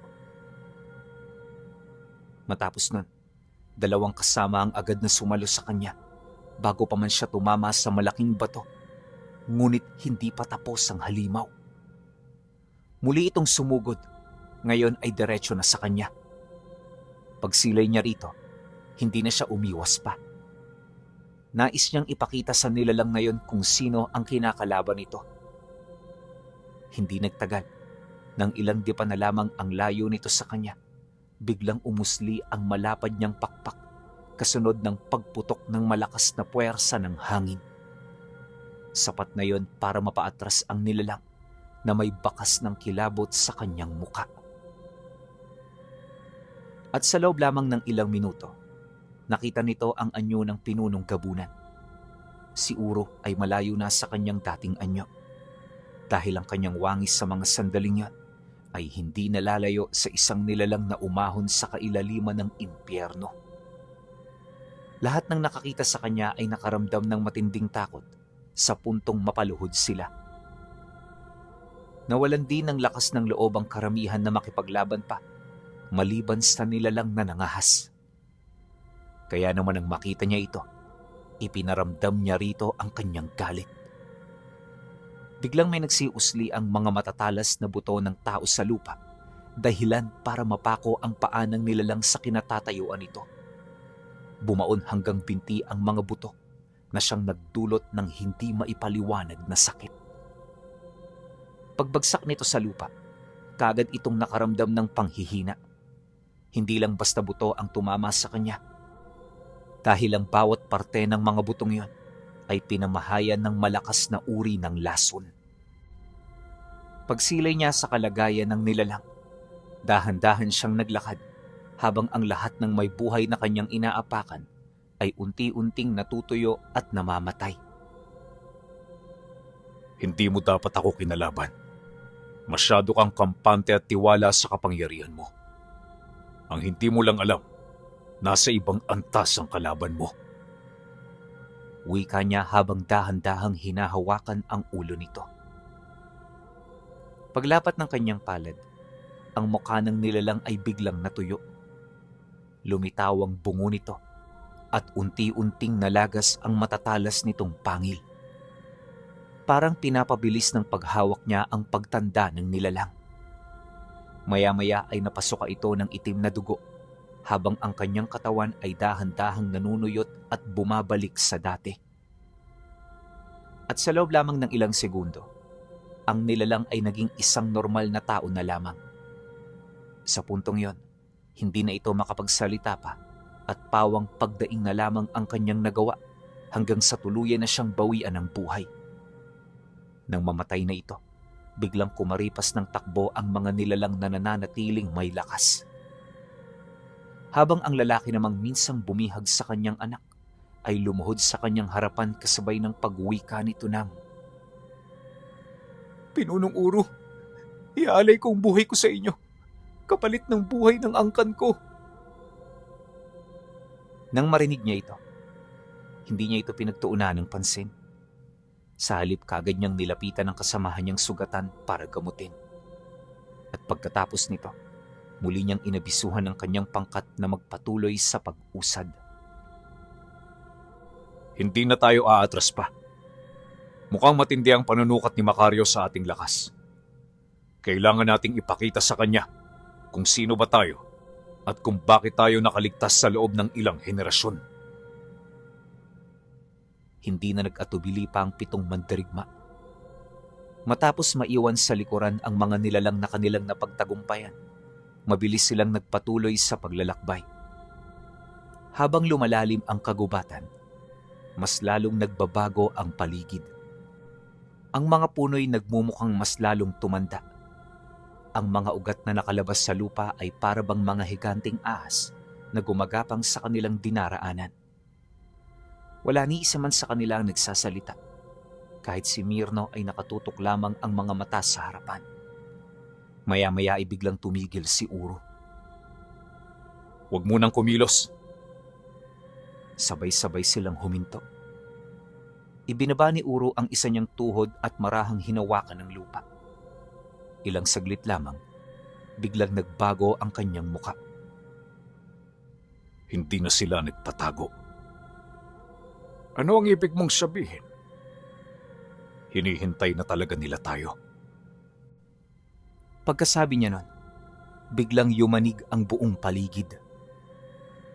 S1: Matapos nun, 2 kasama ang agad na sumalo sa kanya bago pa man siya tumama sa malaking bato. Ngunit hindi pa tapos ang halimaw. Muli itong sumugod Ngayon ay diretso na sa kanya. Pagsilay niya rito, hindi na siya umiwas pa. Nais niyang ipakita sa nilalang ngayon kung sino ang kinakalaban nito. Hindi nagtagal, nang ilang dipa na lamang ang layo nito sa kanya, biglang umusli ang malapad niyang pakpak kasunod ng pagputok ng malakas na puwersa ng hangin. Sapat na yon para mapaatras ang nilalang na may bakas ng kilabot sa kanyang muka. At sa loob lamang ng ilang minuto, nakita nito ang anyo ng pinunong gabunan. Si Uro ay malayo na sa kanyang dating anyo dahil ang kanyang wangis sa mga sandaling yon ay hindi nalalayo sa isang nilalang na umahon sa kailaliman ng impyerno. Lahat ng nakakita sa kanya ay nakaramdam ng matinding takot sa puntong mapaluhod sila. Nawalan din ng lakas ng loob ang karamihan na makipaglaban pa, maliban sa nilalang na nangahas. Kaya naman nang makita niya ito, ipinaramdam niya rito ang kanyang galit. Biglang may nagsiusli ang mga matatalas na buto ng tao sa lupa, dahilan para mapako ang paa ng nilalang sa kinatatayuan nito. Bumaon hanggang binti ang mga buto na siyang nagdulot ng hindi maipaliwanag na sakit. Pagbagsak nito sa lupa, kaagad itong nakaramdam ng panghihina. Hindi lang basta buto ang tumama sa kanya, dahil ang bawat parte ng mga butong yon ay pinamahayan ng malakas na uri ng lason. Pagsilay niya sa kalagayan ng nilalang, dahan-dahan siyang naglakad habang ang lahat ng may buhay na kanyang inaapakan ay unti-unting natutuyo at namamatay.
S2: Hindi mo dapat ako kinalaban. Masyado kang kampante at tiwala sa kapangyarihan mo. Ang hindi mo lang alam, nasa ibang antas ang kalaban mo.
S1: Wika niya habang dahan-dahang hinahawakan ang ulo nito. Paglapat ng kanyang palad, ang mukha ng nilalang ay biglang natuyo. Lumitaw ang bungo nito at unti-unting nalagas ang matatalas nitong pangil. Parang pinapabilis ng paghawak niya ang pagtanda ng nilalang. Maya-maya ay napasuka ito ng itim na dugo habang ang kanyang katawan ay dahan-dahang nanunuyot at bumabalik sa dati. At sa loob lamang ng ilang segundo, ang nilalang ay naging isang normal na tao na lamang. Sa puntong yon, hindi na ito makapagsalita pa at pawang pagdaing na lamang ang kanyang nagawa hanggang sa tuluyan na siyang bawian ng buhay. Nang mamatay na ito, biglang kumaripas ng takbo ang mga nilalang na nananatiling may lakas. Habang ang lalaki namang minsang bumihag sa kanyang anak, ay lumuhod sa kanyang harapan kasabay ng pagwika nito ng,
S3: Pinunong Uro, iaalay ko ang buhay ko sa inyo, kapalit ng buhay ng angkan ko.
S1: Nang marinig niya ito, hindi niya ito pinagtuunan ng pansin. Sa halip kaagad niyang nilapitan ang kasamahan niyang sugatan para gamutin. At pagkatapos nito, muli niyang inabisuhan ang kanyang pangkat na magpatuloy sa pag-usad.
S2: Hindi na tayo aatras pa. Mukhang matindi ang panunukat ni Macario sa ating lakas. Kailangan nating ipakita sa kanya kung sino ba tayo at kung bakit tayo nakaligtas sa loob ng ilang henerasyon.
S1: Hindi na nag-atubili pa ang 7 mandirigma. Matapos maiwan sa likuran ang mga nilalang na kanilang napagtagumpayan, mabilis silang nagpatuloy sa paglalakbay. Habang lumalalim ang kagubatan, mas lalong nagbabago ang paligid. Ang mga puno'y nagmumukhang mas lalong tumanda. Ang mga ugat na nakalabas sa lupa ay parabang mga higanting ahas na gumagapang sa kanilang dinaraanan. Wala ni isa man sa kanila ang nagsasalita. Kahit si Mirno ay nakatutok lamang ang mga mata sa harapan. Maya-maya ay biglang tumigil si Uro.
S2: Huwag munang kumilos.
S1: Sabay-sabay silang huminto. Ibinaba ni Uro ang isa niyang tuhod at marahang hinawakan ng lupa. Ilang saglit lamang, biglang nagbago ang kanyang muka.
S2: Hindi na sila nagpatago. Ano ang ibig mong sabihin? Hinihintay na talaga nila tayo.
S1: Pagkasabi niya nun, Biglang yumanig ang buong paligid.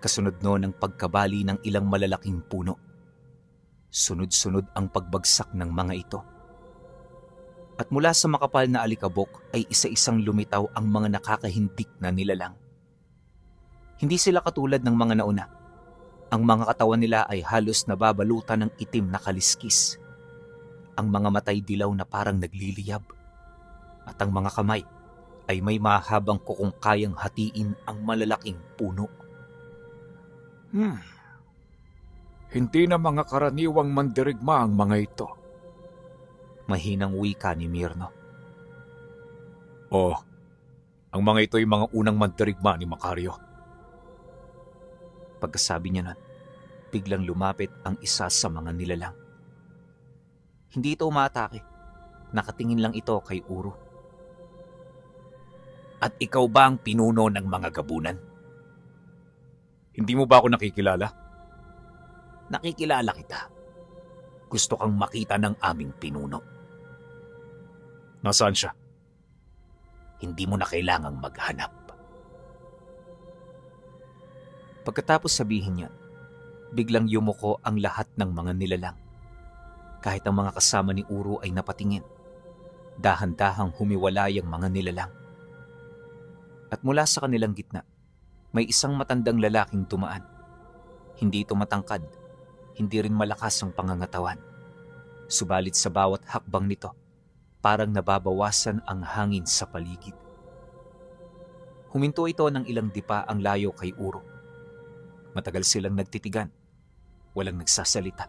S1: Kasunod noon ang pagkabali ng ilang malalaking puno. Sunod-sunod ang pagbagsak ng mga ito. At mula sa makapal na alikabok ay isa-isang lumitaw ang mga nakakahindik na nilalang. Hindi sila katulad ng mga nauna. Ang mga katawan nila ay halos nababalutan ng itim na kaliskis. Ang mga matay dilaw na parang nagliliyab. At ang mga kamay ay may mahabang kukong kayang hatiin ang malalaking puno.
S2: Hindi na mga karaniwang mandirigma ang mga ito.
S1: Mahinang wika ni Mirno.
S2: Oh, ang mga ito ay mga unang mandirigma ni Macario.
S1: Pagkasabi niya nun, biglang lumapit ang isa sa mga nilalang. Hindi ito umatake. Nakatingin lang ito kay Uro.
S2: At ikaw ba ang pinuno ng mga gabunan? Hindi mo ba ako nakikilala?
S1: Nakikilala kita. Gusto kang makita ng aming pinuno.
S2: Nasaan siya?
S1: Hindi mo na kailangang maghanap. Pagkatapos sabihin niya, biglang yumuko ang lahat ng mga nilalang. Kahit ang mga kasama ni Uro ay napatingin, dahan-dahang humiwalay ang mga nilalang. At mula sa kanilang gitna, may isang matandang lalaking dumaan. Hindi ito matangkad, hindi rin malakas ang pangangatawan. Subalit sa bawat hakbang nito, parang nababawasan ang hangin sa paligid. Huminto ito ng ilang dipa ang layo kay Uro. Matagal silang nagtitigan, walang nagsasalita,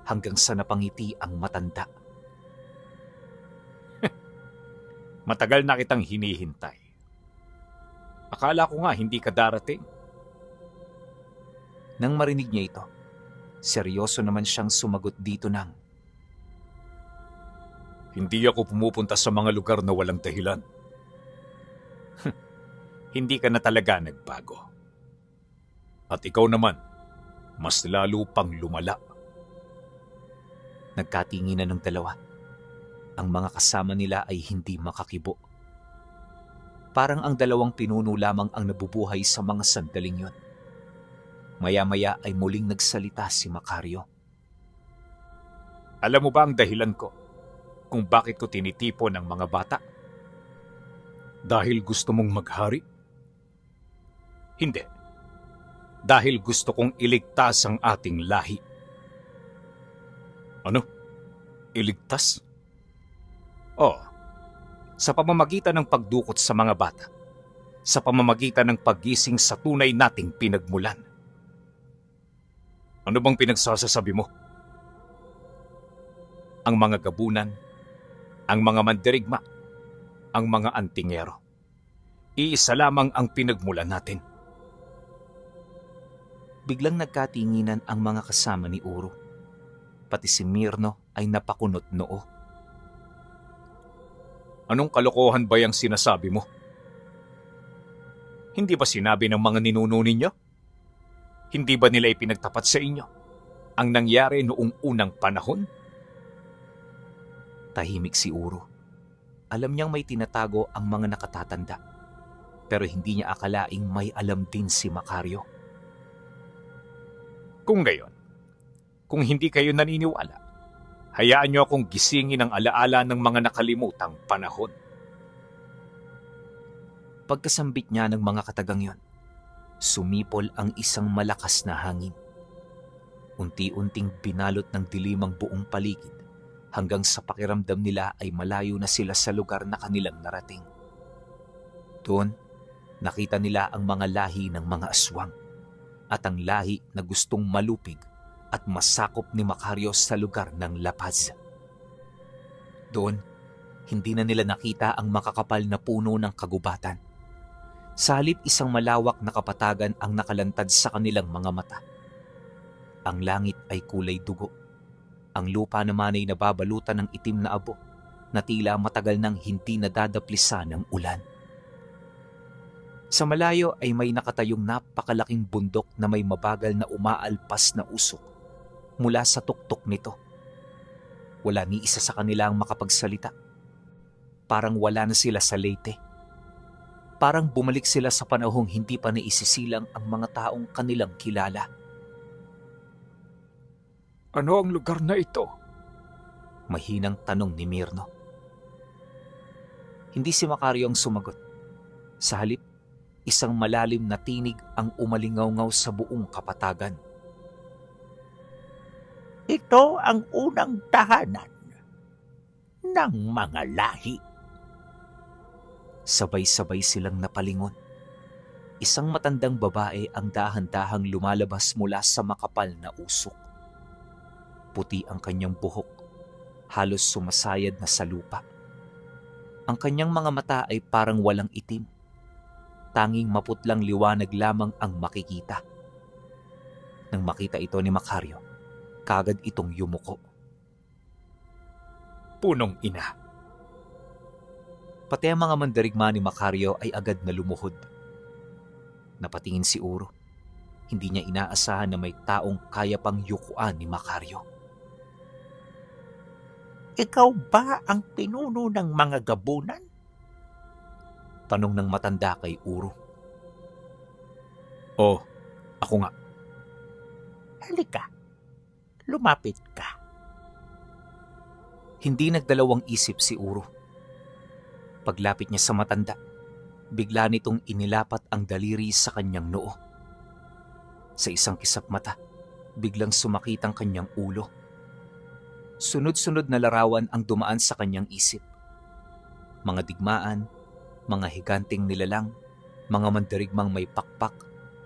S1: hanggang sa napangiti ang matanda.
S2: Matagal na kitang hinihintay. Akala ko nga hindi ka darating.
S1: Nang marinig niya ito, seryoso naman siyang sumagot dito ng,
S2: Hindi ako pumupunta sa mga lugar na walang dahilan. Hindi ka na talaga nagbago. At ikaw naman, mas lalo pang lumala.
S1: Nagkatinginan ng dalawa. Ang mga kasama nila ay hindi makakibo. Parang ang dalawang pinuno lamang ang nabubuhay sa mga sandaling yon. Maya-maya ay muling nagsalita si Macario.
S2: Alam mo ba ang dahilan ko kung bakit ko tinitipon ng mga bata? Dahil gusto mong maghari? Hindi. Dahil gusto kong iligtas ang ating lahi. Ano? Iligtas? Oh, sa pamamagitan ng pagdukot sa mga bata, sa pamamagitan ng paggising sa tunay nating pinagmulan. Ano bang pinagsasasabi mo? Ang mga gabunan, ang mga mandirigma, ang mga antingero. Iisa lamang ang pinagmulan natin.
S1: Biglang nagkatinginan ang mga kasama ni Uro. Pati si Mirno ay napakunot noo.
S2: Anong kalokohan ba yung sinasabi mo? Hindi ba sinabi ng mga ninuno ninyo? Hindi ba nila ipinagtapat sa inyo ang nangyari noong unang panahon?
S1: Tahimik si Uro. Alam niyang may tinatago ang mga nakatatanda. Pero hindi niya akalaing may alam din si Macario.
S2: Kung gayon, kung hindi kayo naniniwala, hayaan niyo akong gisingin ang alaala ng mga nakalimutang panahon.
S1: Pagkasambit niya ng mga katagang yon, sumipol ang isang malakas na hangin. Unti-unting binalot ng dilim ang buong paligid hanggang sa pakiramdam nila ay malayo na sila sa lugar na kanilang narating. Doon, nakita nila ang mga lahi ng mga aswang at ang lahi na gustong malupig at masakop ni Macario sa lugar ng La Paz. Doon, hindi na nila nakita ang makakapal na puno ng kagubatan. Sa halip isang malawak na kapatagan ang nakalantad sa kanilang mga mata. Ang langit ay kulay dugo. Ang lupa naman ay nababalutan ng itim na abo na tila matagal nang hindi nadadaplisa ng ulan. Sa malayo ay may nakatayong napakalaking bundok na may mabagal na umaalpas na usok mula sa tuktok nito. Wala ni isa sa kanila ang makapagsalita. Parang wala na sila sa Leyte. Parang bumalik sila sa panahong hindi pa naisisilang ang mga taong kanilang kilala.
S3: Ano ang lugar na ito?
S1: Mahinang tanong ni Mirno. Hindi si Macario ang sumagot. Sa halip, isang malalim na tinig ang umalingaw-ngaw sa buong kapatagan.
S4: Ito ang unang tahanan ng mga lahi.
S1: Sabay-sabay silang napalingon. Isang matandang babae ang dahan-dahang lumalabas mula sa makapal na usok. Puti ang kanyang buhok, halos sumasayad na sa lupa. Ang kanyang mga mata ay parang walang itim. Tanging maputlang liwanag lamang ang makikita. Nang makita ito ni Macario, kagad itong yumuko.
S3: Punong ina.
S1: Pati ang mga mandirigma ni Macario ay agad na lumuhod. Napatingin si Uro. Hindi niya inaasahan na may taong kaya pang yukuan ni Macario.
S4: Ikaw ba ang pinuno ng mga gabunan?
S1: Tanong ng matanda kay Uro.
S3: Oh, ako nga.
S4: Halika, lumapit ka.
S1: Hindi nagdalawang isip si Uro. Paglapit niya sa matanda, bigla nitong inilapat ang daliri sa kanyang noo. Sa isang kisap mata, biglang sumakit ang kanyang ulo. Sunod-sunod na larawan ang dumaan sa kanyang isip. Mga digmaan, mga higanting nilalang, mga mandirigmang may pakpak,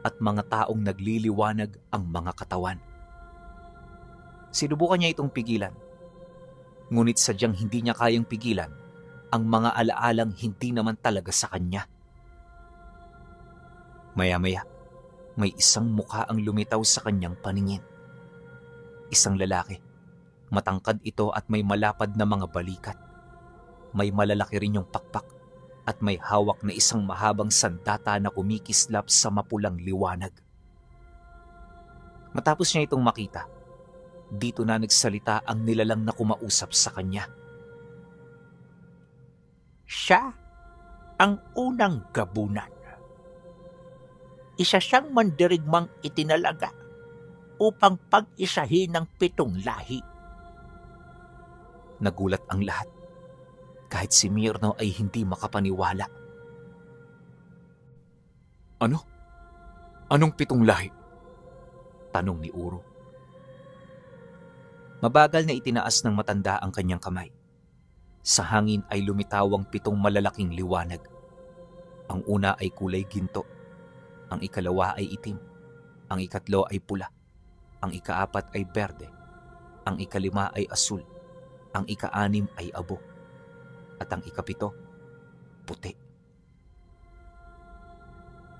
S1: at mga taong nagliliwanag ang mga katawan. Sinubukan niya itong pigilan. Ngunit sadyang hindi niya kayang pigilan ang mga alaalang hindi naman talaga sa kanya. Maya-maya, may isang mukha ang lumitaw sa kanyang paningin. Isang lalaki. Matangkad ito at may malapad na mga balikat. May malalaki rin yung pakpak at may hawak na isang mahabang sandata na kumikislap sa mapulang liwanag. Matapos niya itong makita, dito na nagsalita ang nilalang na kumausap sa kanya.
S4: Siya ang unang gabunan. Isa siyang mandirigmang itinalaga upang pag-isahin ng 7 lahi.
S1: Nagulat ang lahat. Kahit si Mirno ay hindi makapaniwala.
S3: Ano? Anong 7 lahi?
S1: Tanong ni Uro. Mabagal na itinaas ng matanda ang kanyang kamay. Sa hangin ay lumitawang 7 malalaking liwanag. Ang una ay kulay ginto. Ang ikalawa ay itim. Ang ikatlo ay pula. Ang ikaapat ay berde. Ang ikalima ay asul. Ang ika-6 ay abo. At ang ika-7, puti.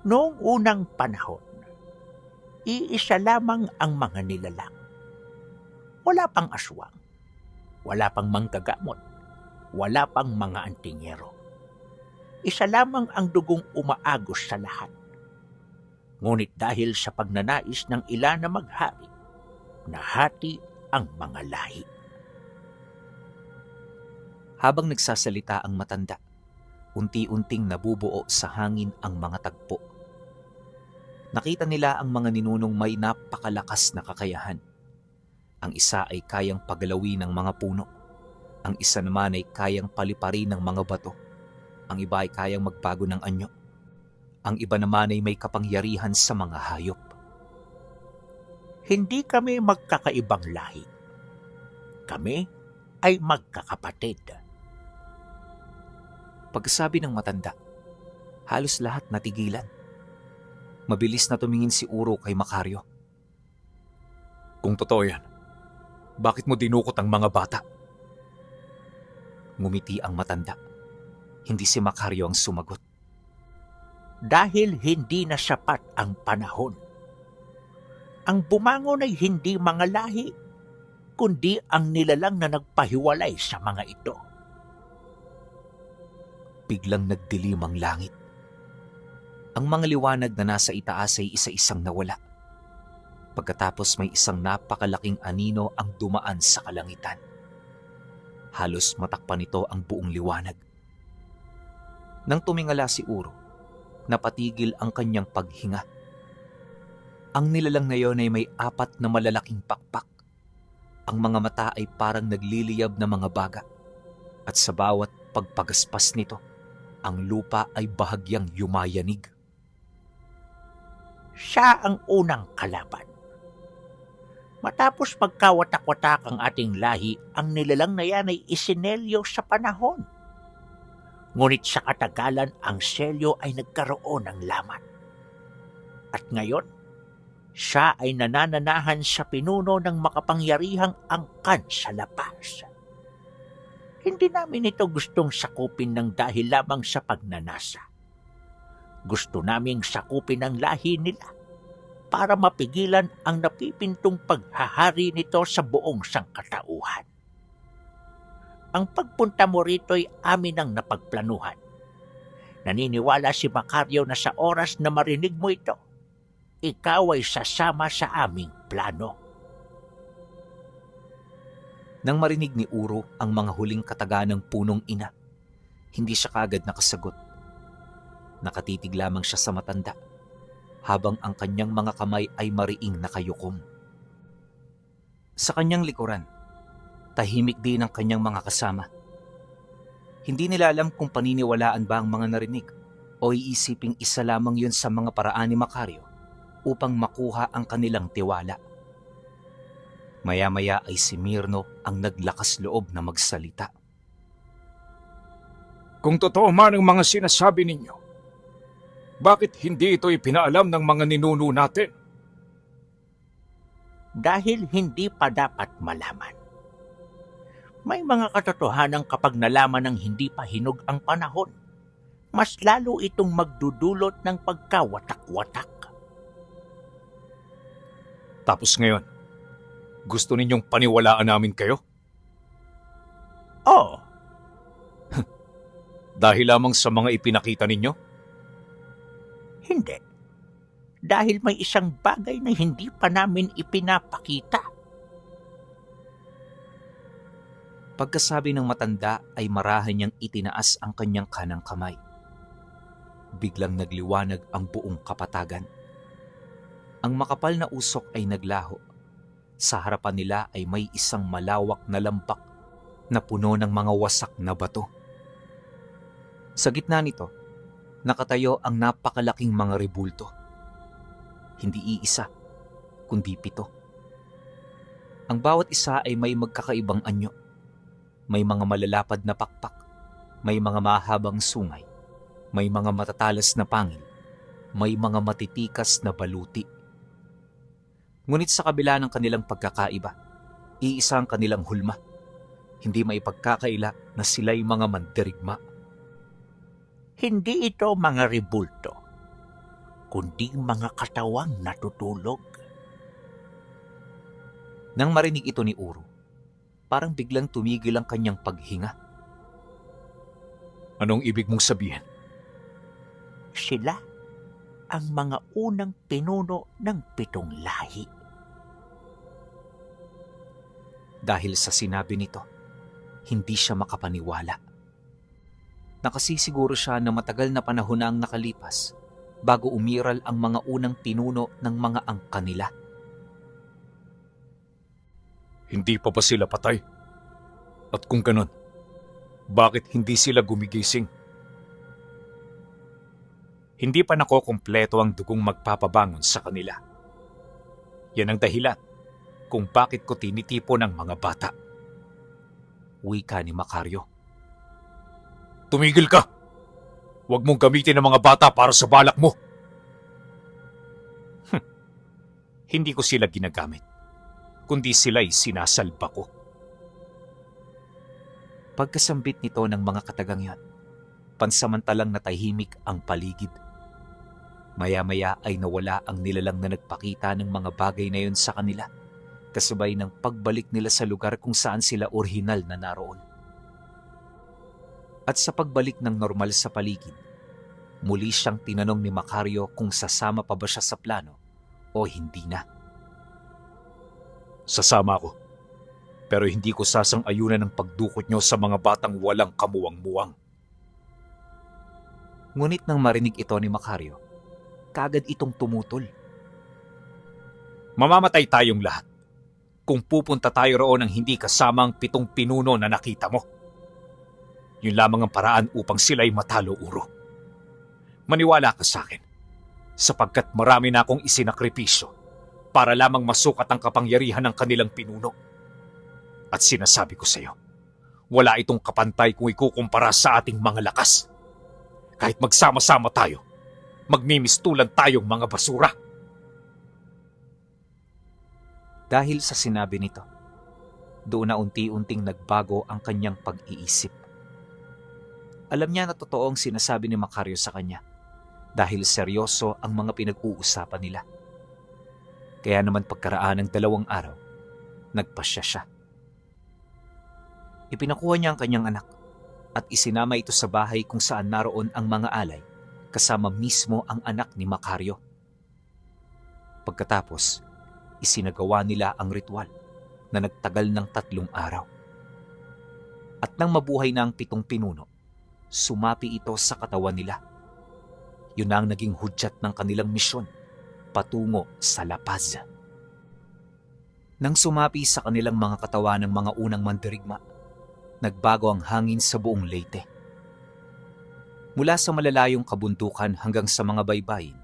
S4: Noong unang panahon, iisa lamang ang mga nilalang. Wala pang aswang. Wala pang manggagamot. Wala pang mga antingero. Isa lamang ang dugong umaagos sa lahat. Ngunit dahil sa pagnanais ng ilan na maghari, nahati ang mga lahi.
S1: Habang nagsasalita ang matanda, unti-unting nabubuo sa hangin ang mga tagpo. Nakita nila ang mga ninunong may napakalakas na kakayahan. Ang isa ay kayang pagalawin ng mga puno. Ang isa naman ay kayang paliparin ng mga bato. Ang iba ay kayang magbago ng anyo. Ang iba naman ay may kapangyarihan sa mga hayop.
S4: Hindi kami magkakaibang lahi. Kami ay magkakapatid.
S1: Pagkasabi ng matanda, halos lahat natigilan. Mabilis na tumingin si Uro kay Macario.
S3: Kung totoo yan, bakit mo dinukot ang mga bata?
S1: Ngumiti ang matanda. Hindi si Macario ang sumagot.
S4: Dahil hindi na sapat ang panahon. Ang bumangon ay hindi mga lahi, kundi ang nilalang na nagpahiwalay sa mga ito.
S1: Biglang nagdilim ang langit. Ang mga liwanag na nasa itaas ay isa-isang nawala. Pagkatapos may isang napakalaking anino ang dumaan sa kalangitan. Halos matakpan nito ang buong liwanag. Nang tumingala si Uro, napatigil ang kanyang paghinga. Ang nilalang na yon ay may 4 na malalaking pakpak. Ang mga mata ay parang nagliliyab na mga baga. At sa bawat pagpagaspas nito, ang lupa ay bahagyang yumayanig.
S4: Siya ang unang kalaban. Matapos magkawatak-watak ang ating lahi, ang nilalang na yan ay isinelyo sa panahon. Ngunit sa katagalan, ang selyo ay nagkaroon ng lamat. At ngayon, siya ay nanananahan sa pinuno ng makapangyarihang angkan sa lapas. Hindi namin ito gustong sakupin ng dahil lamang sa pagnanasa. Gusto naming sakupin ang lahi nila para mapigilan ang napipintong paghahari nito sa buong sangkatauhan. Ang pagpunta mo rito ay amin ang napagplanuhan. Naniniwala si Macario na sa oras na marinig mo ito, ikaw ay sasama sa aming plano.
S1: Nang marinig ni Uro ang mga huling kataga ng punong ina, hindi siya kaagad nakasagot. Nakatitig lamang siya sa matanda, habang ang kanyang mga kamay ay mariing nakayukom. Sa kanyang likuran, tahimik din ang kanyang mga kasama. Hindi nila alam kung paniniwalaan ba ang mga narinig o iisiping isa lamang yun sa mga paraan ni Macario upang makuha ang kanilang tiwala. Maya-maya ay si Mirno ang naglakas loob na magsalita.
S2: Kung totoo man ang mga sinasabi ninyo, bakit hindi ito ipinaalam ng mga ninuno natin?
S4: Dahil hindi pa dapat malaman. May mga katotohanan kapag nalaman ng hindi pa hinog ang panahon, mas lalo itong magdudulot ng pagkawatak-watak.
S2: Tapos ngayon, gusto ninyong paniwalaan namin kayo?
S4: Oo,
S2: Dahil lamang sa mga ipinakita ninyo?
S4: hindi. Dahil may isang bagay na hindi pa namin ipinapakita.
S1: Pagkasabi ng matanda ay marahan niyang itinaas ang kanyang kanang kamay. Biglang nagliwanag ang buong kapatagan. Ang makapal na usok ay naglaho. Sa harapan nila ay may isang malawak na lampak na puno ng mga wasak na bato. Sa gitna nito, nakatayo ang napakalaking mga rebulto. Hindi iisa, kundi 7. Ang bawat isa ay may magkakaibang anyo. May mga malalapad na pakpak, may mga mahabang sungay, may mga matatalas na pangil, may mga matitikas na baluti. Ngunit sa kabila ng kanilang pagkakaiba, iisa ang kanilang hulma. Hindi maipagkakaila na sila'y mga mandirigma.
S4: Hindi ito mga rebulto, kundi mga katawang natutulog.
S1: Nang marinig ito ni Uro, parang biglang tumigil ang kanyang paghinga.
S2: Anong ibig mong sabihin?
S4: Sila ang mga unang pinuno ng 7 lahi.
S1: Dahil sa sinabi nito, hindi siya makapaniwala. Nakasisiguro siya na matagal na panahon na ang nakalipas bago umiral ang mga unang pinuno ng mga angka nila.
S2: Hindi pa ba sila patay? At kung ganon, bakit hindi sila gumigising? Hindi pa nakokompleto ang dugong magpapabangon sa kanila. Yan ang dahilan kung bakit ko tinitipon ang mga bata.
S1: Wika ni Macario.
S2: Tumigil ka! Huwag mong gamitin ang mga bata para sa balak mo!
S1: Hindi ko sila ginagamit, kundi sila'y sinasalba ko. Pagkasambit nito ng mga katagang yon, pansamantalang natahimik ang paligid. Maya-maya ay nawala ang nilalang na nagpakita ng mga bagay na yon sa kanila, kasabay ng pagbalik nila sa lugar kung saan sila orihinal na naroon. At sa pagbalik ng normal sa paligid, muli siyang tinanong ni Macario kung sasama pa ba siya sa plano o hindi na.
S2: Sasama ako, pero hindi ko sasang-ayunan ng pagdukot nyo sa mga batang walang kamuwang-muwang.
S1: Ngunit nang marinig ito ni Macario, kaagad itong tumutol.
S2: Mamamatay tayong lahat kung pupunta tayo roon ng hindi kasama ang 7 pinuno na nakita mo. Yun lamang ang paraan upang sila'y matalo, Uro. Maniwala ka sa akin, sapagkat marami na akong isinakripisyo para lamang masukat ang kapangyarihan ng kanilang pinuno. At sinasabi ko sa iyo, wala itong kapantay kung ikukumpara sa ating mga lakas. Kahit magsama-sama tayo, magmimistulan tayong mga basura.
S1: Dahil sa sinabi nito, doon na unti-unting nagbago ang kanyang pag-iisip. Alam niya na totoo ang sinasabi ni Macario sa kanya dahil seryoso ang mga pinag-uusapan nila. Kaya naman pagkaraan ng 2 araw, nagpasya siya. Ipinakuha niya ang kanyang anak at isinama ito sa bahay kung saan naroon ang mga alay kasama mismo ang anak ni Macario. Pagkatapos, isinagawa nila ang ritual na nagtagal ng 3 araw. At nang mabuhay na ang 7 pinuno, sumapi ito sa katawan nila. Yun na ang naging hudyat ng kanilang misyon patungo sa La Paz. Nang sumapi sa kanilang mga katawan ng mga unang mandirigma, nagbago ang hangin sa buong Leyte. Mula sa malalayong kabundukan hanggang sa mga baybayin,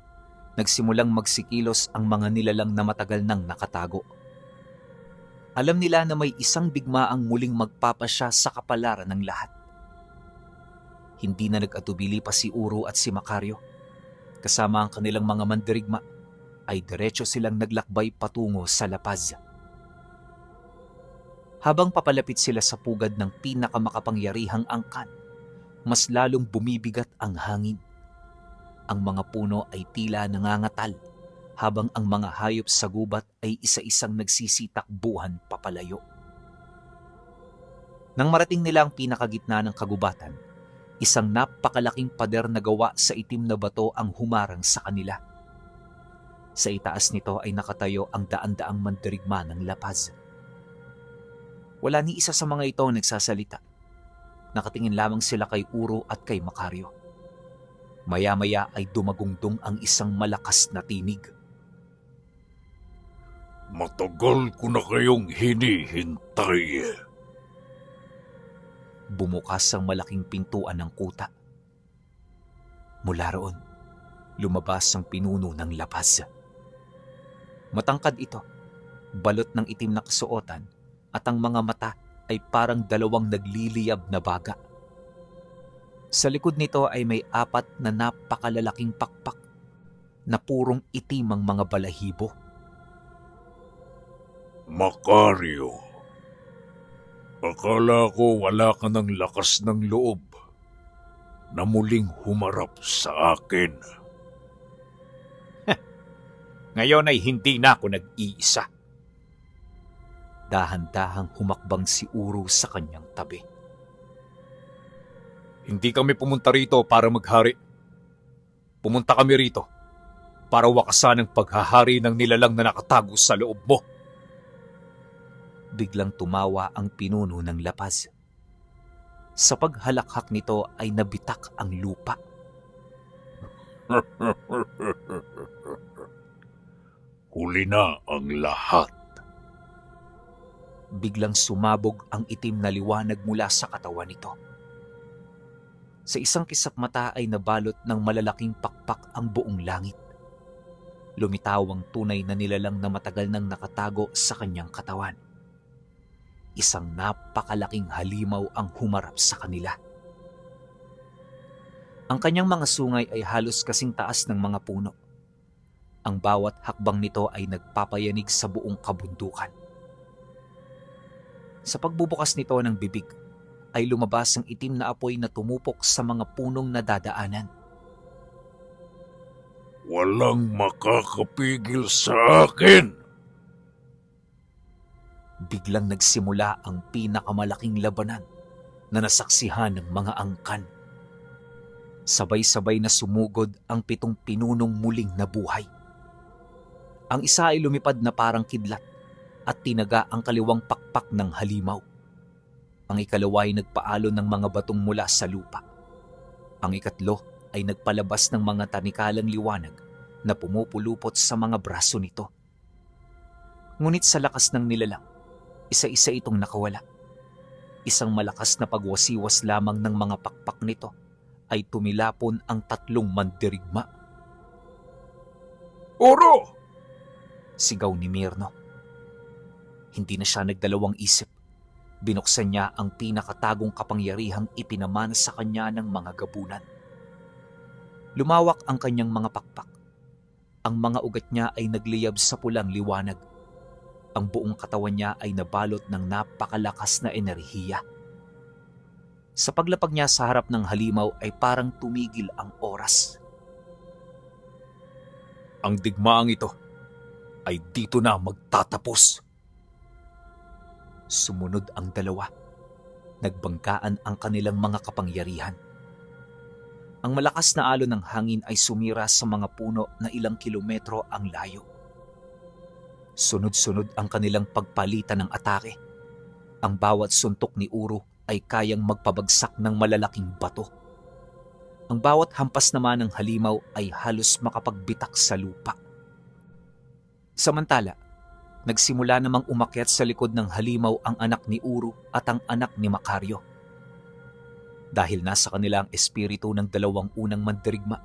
S1: nagsimulang magsikilos ang mga nilalang na matagal nang nakatago. Alam nila na may isang digmaang muling magpapasya sa kapalaran ng lahat. Hindi na nag-atubili pa si Uro at si Macario. Kasama ang kanilang mga mandirigma, ay diretso silang naglakbay patungo sa La Paz. Habang papalapit sila sa pugad ng pinakamakapangyarihang angkan, mas lalong bumibigat ang hangin. Ang mga puno ay tila nangangatal, habang ang mga hayop sa gubat ay isa-isang nagsisitakbuhan papalayo. Nang marating nila ang pinakagitna ng kagubatan, isang napakalaking pader na gawa sa itim na bato ang humarang sa kanila. Sa itaas nito ay nakatayo ang daan-daang mandirigma ng La Paz. Wala ni isa sa mga ito nagsasalita. Nakatingin lamang sila kay Uro at kay Macario. Maya-maya ay dumagungtong ang isang malakas na tinig.
S2: Matagal ko na kayong hinihintay.
S1: Bumukas ang malaking pintuan ng kuta. Mula roon, lumabas ang pinuno ng La Paz. Matangkad ito, balot ng itim na kasuotan, at ang mga mata ay parang 2 nagliliyab na baga. Sa likod nito ay may 4 na napakalalaking pakpak na purong itim ang mga balahibo.
S2: Macario, akala ko wala ka ng lakas ng loob na muling humarap sa akin. Ngayon ay hindi na ako nag-iisa.
S1: Dahan-dahang humakbang si Uro sa kanyang tabi.
S2: Hindi kami pumunta rito para maghari. Pumunta kami rito para wakasan ang paghahari ng nilalang na nakatago sa loob mo.
S1: Biglang tumawa ang pinuno ng La Paz. Sa paghalakhak nito ay nabitak ang lupa.
S2: Huli na ang lahat.
S1: Biglang sumabog ang itim na liwanag mula sa katawan nito. Sa isang kisap mata ay nabalot ng malalaking pakpak ang buong langit. Lumitaw ang tunay na nilalang na matagal nang nakatago sa kanyang katawan. Isang napakalaking halimaw ang humarap sa kanila. Ang kanyang mga sungay ay halos kasing taas ng mga puno. Ang bawat hakbang nito ay nagpapayanig sa buong kabundukan. Sa pagbubukas nito ng bibig, ay lumabas ang itim na apoy na tumupok sa mga punong nadadaanan.
S2: Walang makakapigil sa akin.
S1: Biglang nagsimula ang pinakamalaking labanan na nasaksihan ng mga angkan. Sabay-sabay na sumugod ang 7 pinunong muling nabuhay. Ang isa ay lumipad na parang kidlat at tinaga ang kaliwang pakpak ng halimaw. Ang ikalawa ay nagpaalo ng mga batong mula sa lupa. Ang ikatlo ay nagpalabas ng mga tanikalang liwanag na pumupulupot sa mga braso nito. Ngunit sa lakas ng nilalang, isa-isa itong nakawala. Isang malakas na pagwasiwas lamang ng mga pakpak nito ay tumilapon ang 3 mandirigma.
S2: Uro!
S1: Sigaw ni Mirno. Hindi na siya nagdalawang isip. Binuksan niya ang pinakatagong kapangyarihang ipinamana sa kanya ng mga gabunan. Lumawak ang kanyang mga pakpak. Ang mga ugat niya ay nagliyab sa pulang liwanag. Ang buong katawan niya ay nabalot ng napakalakas na enerhiya. Sa paglapag niya sa harap ng halimaw ay parang tumigil ang oras.
S2: Ang digmaang ito ay dito na magtatapos.
S1: Sumunod ang dalawa. Nagbanggaan ang kanilang mga kapangyarihan. Ang malakas na alon ng hangin ay sumira sa mga puno na ilang kilometro ang layo. Sunod-sunod ang kanilang pagpalitan ng atake. Ang bawat suntok ni Uro ay kayang magpabagsak ng malalaking bato. Ang bawat hampas naman ng halimaw ay halos makapagbitak sa lupa. Samantala, nagsimula namang umakyat sa likod ng halimaw ang anak ni Uro at ang anak ni Macario. Dahil nasa kanila ang espiritu ng 2 unang mandirigma,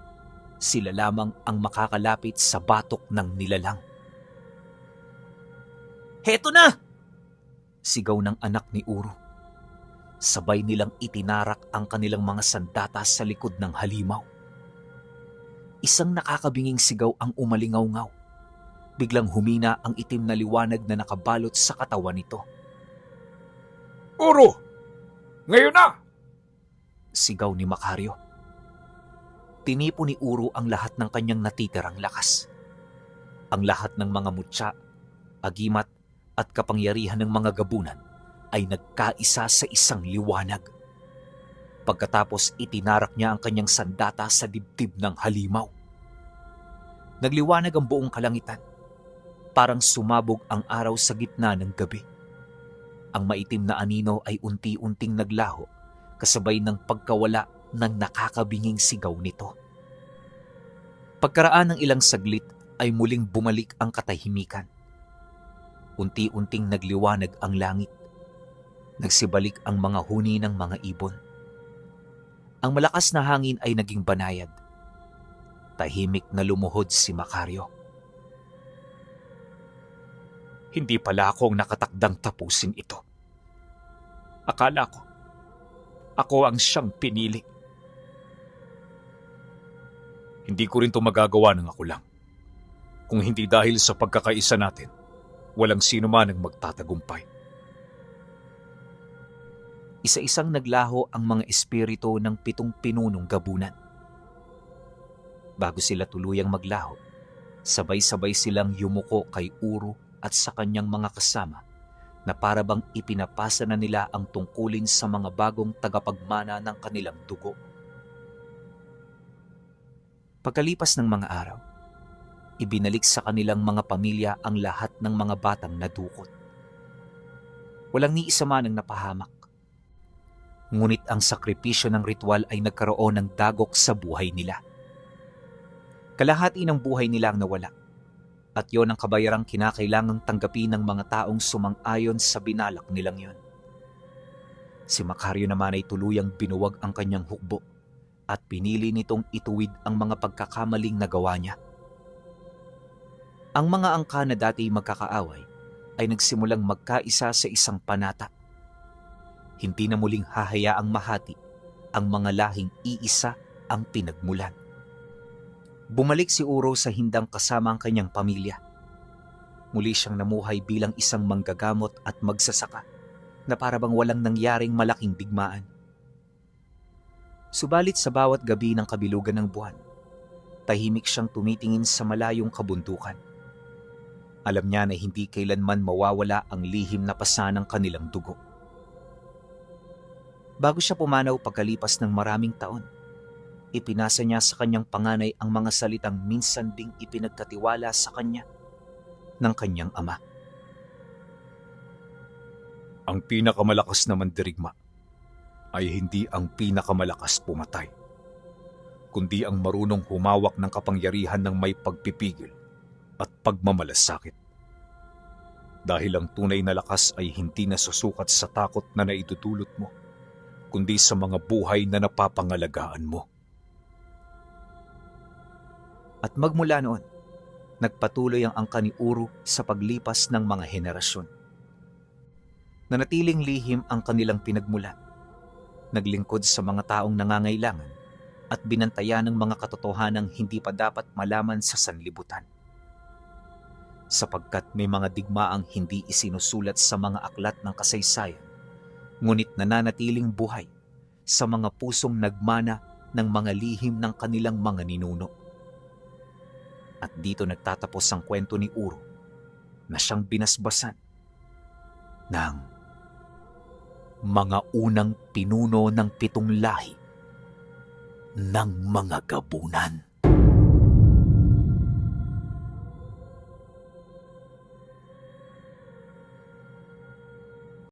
S1: sila lamang ang makakalapit sa batok ng nilalang. "Heto na!" sigaw ng anak ni Uro. Sabay nilang itinarak ang kanilang mga sandata sa likod ng halimaw. Isang nakakabinging sigaw ang umalingaw-ngaw. Biglang humina ang itim na liwanag na nakabalot sa katawan nito.
S2: Uro! Ngayon na!
S1: Sigaw ni Macario. Tinipo ni Uro ang lahat ng kanyang natitirang lakas. Ang lahat ng mga mutya, agimat at kapangyarihan ng mga gabunan ay nagkaisa sa isang liwanag. Pagkatapos itinarak niya ang kanyang sandata sa dibdib ng halimaw. Nagliwanag ang buong kalangitan. Parang sumabog ang araw sa gitna ng gabi. Ang maitim na anino ay unti-unting naglaho kasabay ng pagkawala ng nakakabinging sigaw nito. Pagkaraan ng ilang saglit ay muling bumalik ang katahimikan. Unti-unting nagliwanag ang langit. Nagsibalik ang mga huni ng mga ibon. Ang malakas na hangin ay naging banayad. Tahimik na lumuhod si Macario. Hindi pala akong nakatakdang tapusin ito. Akala ko, ako ang siyang pinili.
S2: Hindi ko rin ito magagawa ng ako lang. Kung hindi dahil sa pagkakaisa natin, walang sino man ang magtatagumpay.
S1: Isa-isang naglaho ang mga espiritu ng 7 pinunong gabunan. Bago sila tuluyang maglaho, sabay-sabay silang yumuko kay Uro at sa kanyang mga kasama na para bang ipinapasa na nila ang tungkulin sa mga bagong tagapagmana ng kanilang dugo. Pagkalipas ng mga araw, ibinalik sa kanilang mga pamilya ang lahat ng mga batang nadukot. Walang ni isa man ang napahamak. Ngunit ang sakripisyo ng ritual ay nagkaroon ng dagok sa buhay nila. Kalahati ng buhay nila ang nawala. At yon ang kabayarang kinakailangang tanggapin ng mga taong sumang-ayon sa binalak nilang yon. Si Macario naman ay tuluyang binuwag ang kanyang hukbo at pinili nitong ituwid ang mga pagkakamaling nagawa niya. Ang mga angka na dati magkakaaway ay nagsimulang magkaisa sa isang panata. Hindi na muling hahayaang mahati ang mga lahing iisa ang pinagmulan. Bumalik si Uro sa hindang kasama ang kanyang pamilya. Muli siyang namuhay bilang isang manggagamot at magsasaka na parabang walang nangyaring malaking digmaan. Subalit sa bawat gabi ng kabilugan ng buwan, tahimik siyang tumitingin sa malayong kabundukan. Alam niya na hindi kailanman mawawala ang lihim na pasa ng kanilang dugo. Bago siya pumanaw pagkalipas ng maraming taon, ipinasa niya sa kanyang panganay ang mga salitang minsan ding ipinagkatiwala sa kanya ng kanyang ama.
S2: Ang pinakamalakas na mandirigma ay hindi ang pinakamalakas pumatay. kundi ang marunong humawak ng kapangyarihan ng may pagpipigil at pagmamalasakit. Dahil ang tunay na lakas ay hindi nasusukat sa takot na naidudulot mo, kundi sa mga buhay na napapangalagaan mo.
S1: At magmula noon, nagpatuloy ang angka ni Uru sa paglipas ng mga henerasyon. Nanatiling lihim ang kanilang pinagmulan, naglingkod sa mga taong nangangailangan at binantayan ng mga katotohanang hindi pa dapat malaman sa sanlibutan. Sapagkat may mga digmaang hindi isinusulat sa mga aklat ng kasaysayan, ngunit nananatiling buhay sa mga pusong nagmana ng mga lihim ng kanilang mga ninuno. At dito nagtatapos ang kwento ni Uru na siyang binasbasan ng mga unang pinuno ng 7 lahi ng mga Gabunan.